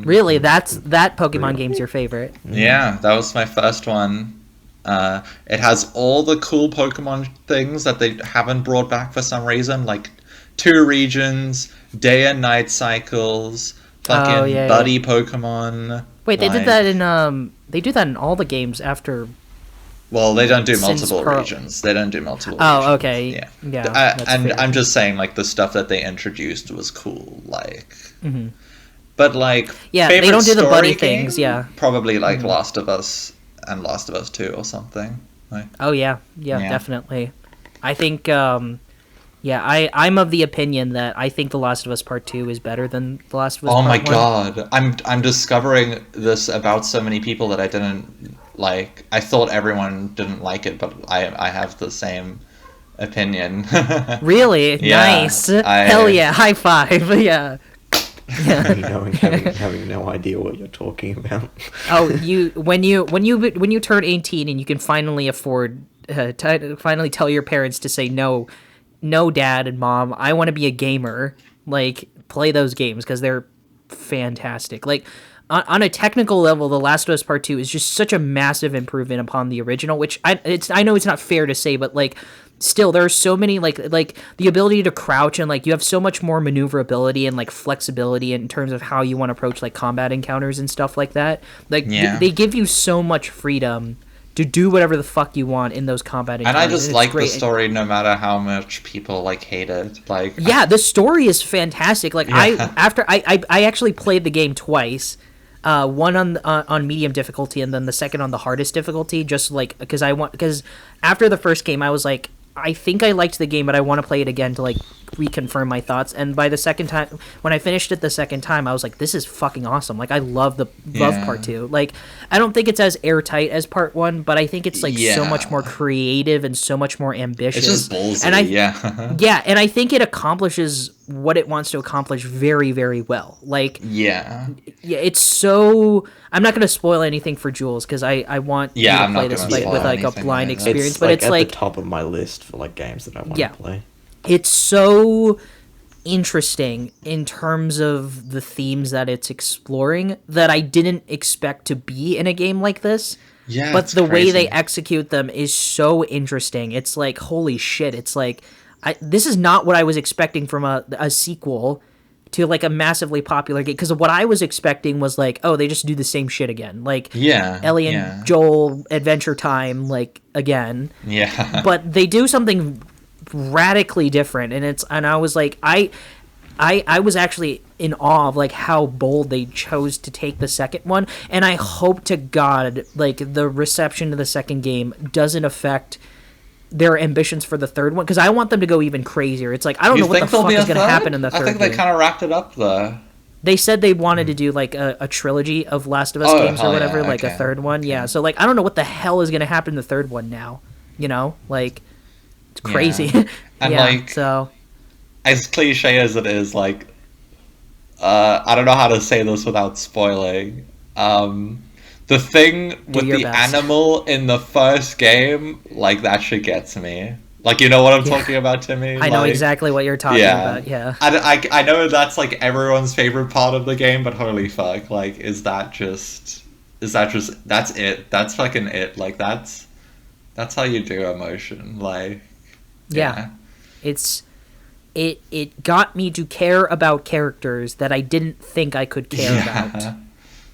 Really, that Pokemon game's your favorite. Yeah, that was my first one. It has all the cool Pokemon things that they haven't brought back for some reason, like 2 regions, day and night cycles, fucking buddy Pokemon. Wait, they like- did that in they do that in all the games after. Well, they don't do Since multiple Pearl- regions. They don't do multiple Oh, regions. okay. Yeah. Yeah. that's And fair. I'm just saying, like, the stuff that they introduced was cool. Like, Mhm. but, like, Yeah, they favorite don't do the buddy story game? things, yeah. Probably, like, Last of Us and Last of Us 2 or something. Like, Oh yeah, Yeah. definitely. I think I'm of the opinion that I think The Last of Us Part 2 is better than The Last of Us oh Part my 1. god. I'm discovering this about so many people that I didn't like. I thought everyone didn't like it, but I have the same opinion. Really? Yeah, Nice. I- Hell yeah, high five. Yeah. having no idea what you're talking about. Oh, when you turn 18 and you can finally afford finally tell your parents to say no, dad and mom, I want to be a gamer. Like, play those games because they're fantastic. Like, on a technical level, The Last of Us Part 2 is just such a massive improvement upon the original, which I know it's not fair to say, but like, still, there are so many like the ability to crouch, and like you have so much more maneuverability and like flexibility in terms of how you want to approach like combat encounters and stuff like that. Like, Yeah. they give you so much freedom to do whatever the fuck you want in those combat And encounters. I just it's like the great. story no matter how much people like hate it. Like, Yeah, the story is fantastic. Like, Yeah. I actually played the game twice. One on medium difficulty, and then the second on the hardest difficulty. Just like because after the first game, I was like, I think I liked the game, but I want to play it again to like reconfirm my thoughts. And by the second time, when I finished it the second time, I was like, this is fucking awesome. Like, I love Yeah. part 2. Like, I don't think it's as airtight as part 1, but I think it's like so Yeah. much more creative and so much more ambitious. it's just ballsy. And yeah. yeah, and I think it accomplishes what it wants to accomplish very, very well. Like, Yeah. yeah, it's so. I'm not going to spoil anything for Jules because I want Yeah, you to I'm play not this gonna like, spoil with like a anything blind either. experience. It's But it's at like the top of my list for like games that I want Yeah. to play. it's so interesting in terms of the themes that it's exploring that I didn't expect to be in a game like this. Yeah. But it's the way they crazy. execute them is so interesting. It's like, holy shit. It's like, this is not what I was expecting from a sequel to like a massively popular game. Because what I was expecting was like, oh, they just do the same shit again. Like, Yeah. Ellie and yeah. Joel Adventure Time, like, again. Yeah. But they do something radically different, and I was like, I was actually in awe of like how bold they chose to take the second one, and I hope to God like the reception to the second game doesn't affect their ambitions for the third one, because I want them to go even crazier. It's like, I don't You know what the think there'll fuck be is a going to third? happen in the third I think they game. kind of wrapped it up there. They said they wanted to do like a trilogy of Last of Us Oh, games or hell yeah, whatever, like a okay. third one. Yeah, so like I don't know what the hell is going to happen in the third one now. You know, like it's crazy. And, yeah, like, so As cliche as it is, like, I don't know how to say this without spoiling. The thing with your the best. animal in the first game, like, that shit gets me. Like, you know what I'm talking about, Timmy? I know Like, exactly what you're talking about. Yeah. I know that's, like, everyone's favorite part of the game, but holy fuck, like, that's it. That's fucking it. Like, that's how you do emotion. Like, Yeah. It's it got me to care about characters that I didn't think I could care about,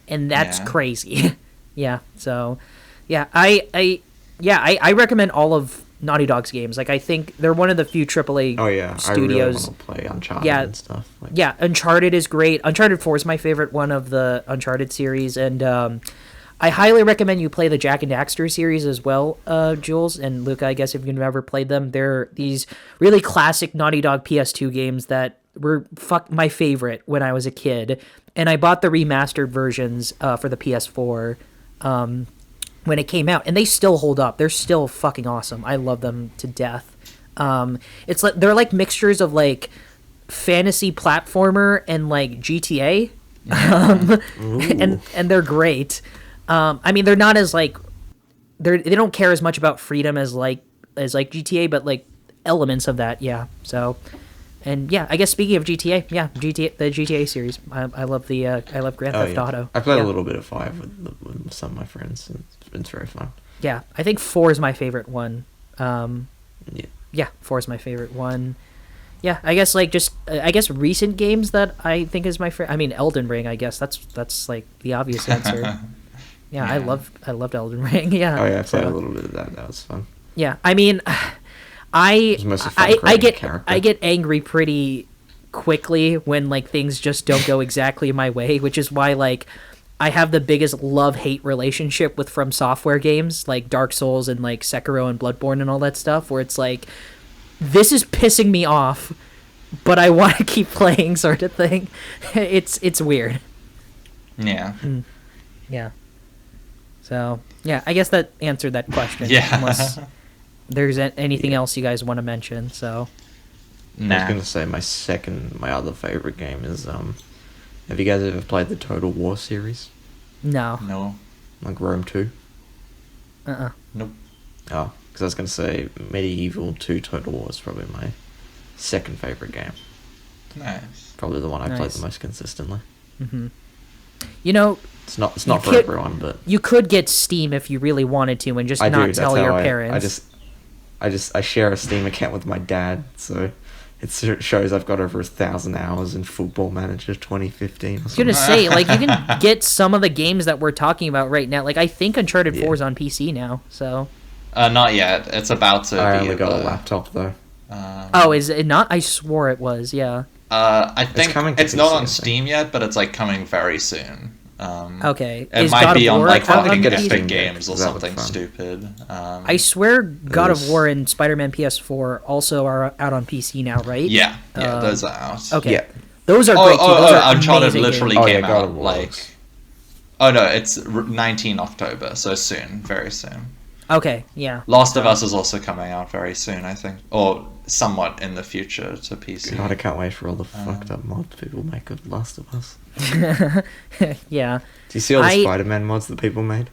and that's crazy. Yeah. So, yeah, I recommend all of Naughty Dog's games. Like, I think they're one of the few AAA studios. I really want to play Uncharted and stuff. Like... Yeah, Uncharted is great. Uncharted 4 is my favorite one of the Uncharted series, and I highly recommend you play the Jak and Daxter series as well, Jules and Luka, I guess, if you've never played them. They're these really classic Naughty Dog PS2 games that were my favorite when I was a kid, and I bought the remastered versions for the PS4 when it came out, and they still hold up. They're still fucking awesome. I love them to death. It's like they're like mixtures of like fantasy platformer and like GTA, and they're great. I mean, they're not as like they don't care as much about freedom as like GTA, but like elements of that, yeah. So, and yeah, I guess speaking of GTA, the GTA series, I love I love Grand Theft Auto. I played a little bit of 5 with some of my friends. It's very fun. Yeah, I think 4 is my favorite one. Yeah, 4 is my favorite one. Yeah, I guess like just I guess recent games that I think is my favorite. I mean, Elden Ring. I guess that's like the obvious answer. Yeah, I loved Elden Ring. Yeah. Oh yeah, I played a little bit of that. That was fun. Yeah, I mean, I get angry pretty quickly when like things just don't go exactly my way, which is why like I have the biggest love-hate relationship with From Software games like Dark Souls and like Sekiro and Bloodborne and all that stuff, where it's like, this is pissing me off, but I want to keep playing, sort of thing. It's weird. Yeah. Yeah. So, yeah, I guess that answered that question. Yeah. Unless there's anything else you guys want to mention, so. Nah. I was going to say my other favorite game is, have you guys ever played the Total War series? No. Like Rome 2? Nope. Oh, because I was going to say Medieval 2 Total War is probably my second favorite game. Nice. Probably the one I played the most consistently. Mm-hmm. You know, it's not for everyone, but you could get Steam if you really wanted to, and just not tell your parents. I share a Steam account with my dad, so it shows I've got over 1,000 hours in Football Manager 2015. I was gonna say, like, you can get some of the games that we're talking about right now. Like, I think Uncharted 4 is on PC now, so. Not yet. It's about to. I only got a laptop though. Is it not? I swore it was. Yeah. I think it's not on Steam yet, but it's like coming very soon. Okay. It might be on like fucking Epic Games or something stupid. I swear God of War and Spider-Man PS4 also are out on PC now, right? Yeah, those are out. Okay. Yeah. Those are great too. Those are Uncharted literally games. came out like... Oh no, it's 19 October, so soon, very soon. Okay, yeah. Last of Us is also coming out very soon, I think. Or somewhat in the future to PC. God, I can't wait for all the fucked up mods people make of Last of Us. Yeah. Do you see all the Spider-Man mods that people made?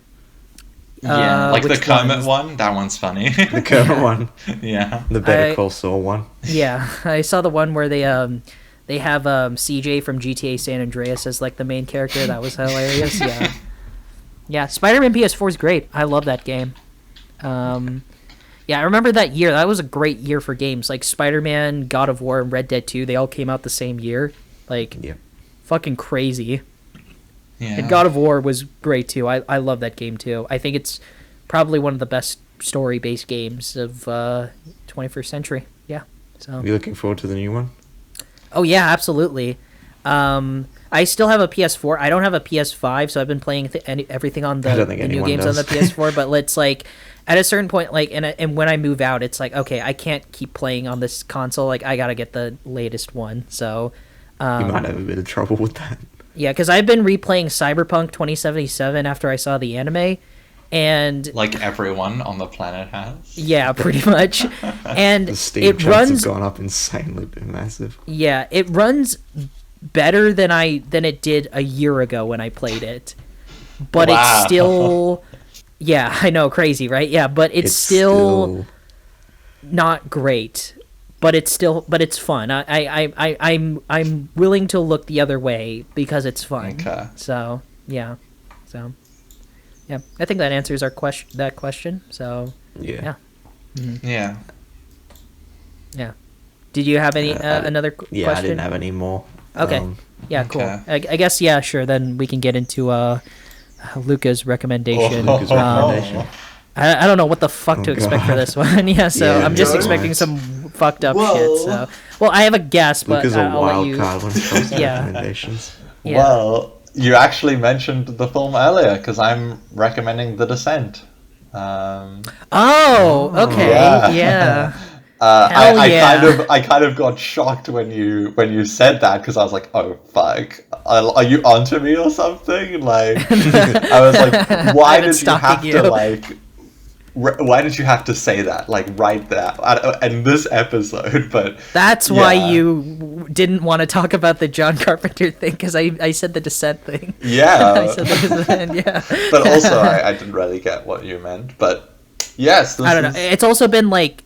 Yeah, like the Kermit one. That one's funny. The Kermit one. Yeah. The Better Call Saul one. Yeah, I saw the one where they have CJ from GTA San Andreas as like the main character. That was hilarious. Yeah. Yeah, Spider-Man PS4 is great. I love that game. Yeah, I remember that year. That was a great year for games. Like Spider-Man, God of War, and Red Dead 2. They all came out the same year. Like, fucking crazy. Yeah. And God of War was great too. I love that game too. I think it's probably one of the best story-based games of 21st century. Yeah. So. Are you looking forward to the new one? Oh yeah, absolutely. I still have a PS4. I don't have a PS5, so I've been playing everything on the new games on the PS4. But it's like at a certain point, like, and when I move out, it's like, okay, I can't keep playing on this console. Like, I gotta get the latest one. So you might have a bit of trouble with that. Yeah, because I've been replaying Cyberpunk 2077 after I saw the anime, and like everyone on the planet has. Yeah, pretty much. And the Steam charts have gone up insanely massive. Yeah, it runs better than it did a year ago when I played it, but it's still, yeah, I know, crazy, right? Yeah, but it's still not great. But it's fun. I'm willing to look the other way because it's fun. Okay. So yeah, I think that answers our question. So yeah. Mm-hmm. Yeah. Yeah. Did you have any I- another Yeah, question? I didn't have any more. Okay. Yeah, cool. Okay. I guess, yeah, sure. Then we can get into Luca's recommendation. Luca's recommendation. I don't know what the fuck Oh, to expect for God. this one. Yeah, so Yeah, I'm just don't. expecting some fucked up Well- shit. So, well, I have a guess, but Luca's a I'll let wild you. card when it comes to Yeah. recommendations. Yeah. Well, you actually mentioned the film earlier because I'm recommending The Descent. Oh, okay, Yeah. yeah. I, Hell yeah. I kind of got shocked when you said that because I was like, oh fuck, are you onto me or something? Like, I was like, why I've been did you have stalking to you. like? Why did you have to say that like right there in this episode? But That's why yeah. you didn't want to talk about the John Carpenter thing, because I said the Descent thing. I Yeah, said the Descent, yeah. but also I didn't really get what you meant. But yes, this I don't know. is- It's also been like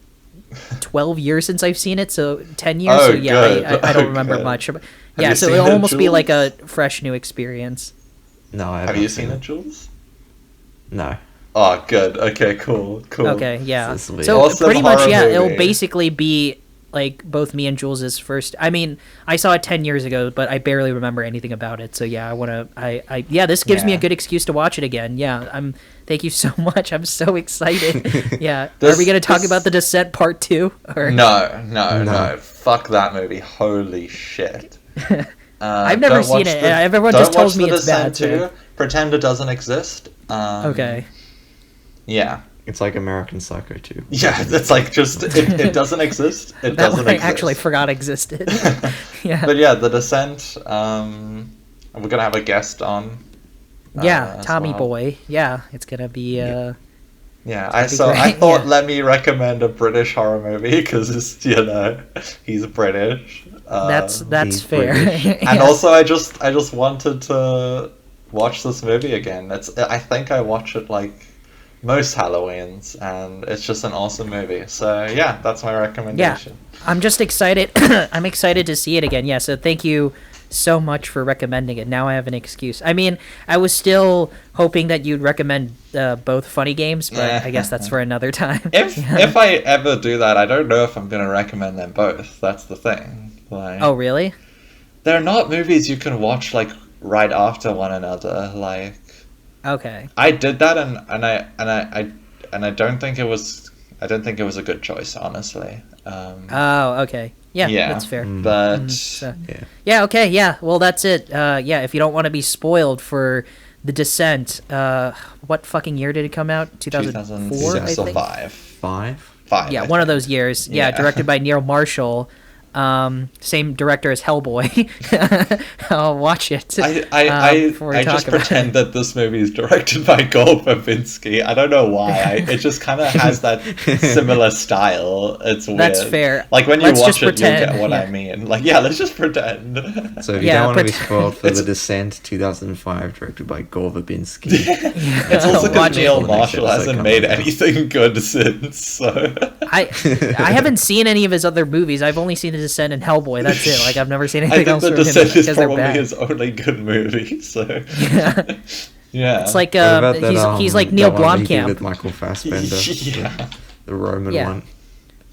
12 years since I've seen it, so 10 years. Oh, so yeah, good. I don't Oh, remember good. much. Have Yeah, you so seen it'll it, almost be Jules? like a fresh new experience. No, I Have haven't you seen it, Jules? No. Oh, good. Okay, cool. Okay, yeah. This will be So awesome pretty much, horror yeah, it'll movie. basically be like both me and Jules's first. I mean, I saw it 10 years ago, but I barely remember anything about it. So yeah, yeah, this gives me a Yeah. good excuse to watch it again. Yeah, thank you so much. I'm so excited. Yeah. This- Are we going to talk this- about The Descent Part 2? Or No. Fuck that movie. Holy shit. I've never don't seen watch it. Everyone just don't tells watch me The it's bad, Descent 2. Pretend it doesn't exist. Okay. Yeah. It's like American Psycho 2. Yeah, it's like just it doesn't exist. It That doesn't one I exist. actually forgot existed. Yeah. But yeah, The Descent. We're gonna have a guest on. Yeah, as Tommy well. Boy. Yeah, it's going to be Yeah, be I great, thought yeah. let me recommend a British horror movie because he's British. that's He's fair. British. And Yeah. also I just wanted to watch this movie again. I think I watch it like most Halloweens, and it's just an awesome movie. So yeah, that's my recommendation. I'm just excited. I'm excited to see it again. Yeah, so thank you so much for recommending it. Now I have an excuse. I mean, I was still hoping that you'd recommend both funny games, but I guess that's for another time. If I ever do that, I don't know if I'm gonna recommend them both. That's the thing. Like, Oh, really? they're not movies you can watch like right after one another. Like, Okay. I did that, and I don't think it was. I don't think it was a good choice, honestly. Oh, okay. Yeah, Yeah. that's fair. But So- Yeah. yeah, okay, yeah. Well, that's it. Yeah, if you don't want to be spoiled for The Descent, what fucking year did it come out? 2004, I 2006 or think? five. 5? Yeah, I one of think. those years. Yeah, Yeah. directed by Neil Marshall. Same director as Hellboy. I'll watch it. Before we I talk just about pretend it. that this movie is directed by Gore Verbinski. I don't know why. It just kind of has that similar style. It's weird. That's fair. Like when you Let's watch just it, pretend, you'll get what yeah. I mean. Like, yeah, let's just pretend. So if you Yeah, don't want to be but- spoiled for It's- The Descent 2005, directed by Gore Verbinski. It's also because Watch it. Neil Next Marshall episode hasn't comes made out. anything good since. So I haven't seen any of his other movies. I've only seen The Descent and Hellboy. That's it. Like I've never seen I anything think else The from him Descent is because they're probably bad. his only good movie. So Yeah. yeah, It's like What about that, he's like Neil that one he did Blomkamp. with Michael Fassbender, yeah. the Roman Yeah. one.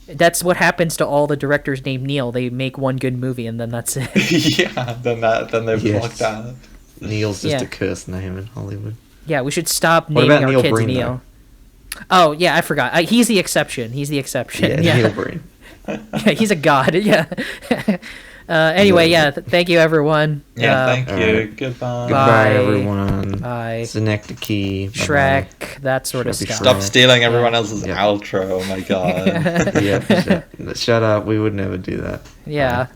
That's what happens to all the directors named Neil. They make one good movie and then that's it. Yeah, then they've Yes. blocked out. Neil's just Yeah. a cursed name in Hollywood. Yeah, we should stop What naming about our Neil kids Breen, Neil. Oh yeah, I forgot. He's the exception. He's the exception. Yeah, Yeah, Neil Breen. Yeah, he's a god. Yeah. Anyway, yeah. Thank you, everyone. Yeah, thank you. alright. Goodbye. Goodbye, Bye. everyone. Bye. Synecdoche. bye-bye. Shrek, that sort of Shrek. stuff. Stop stealing everyone else's Yeah. outro. Oh my god. Yeah, shut up. We would never do that. Yeah.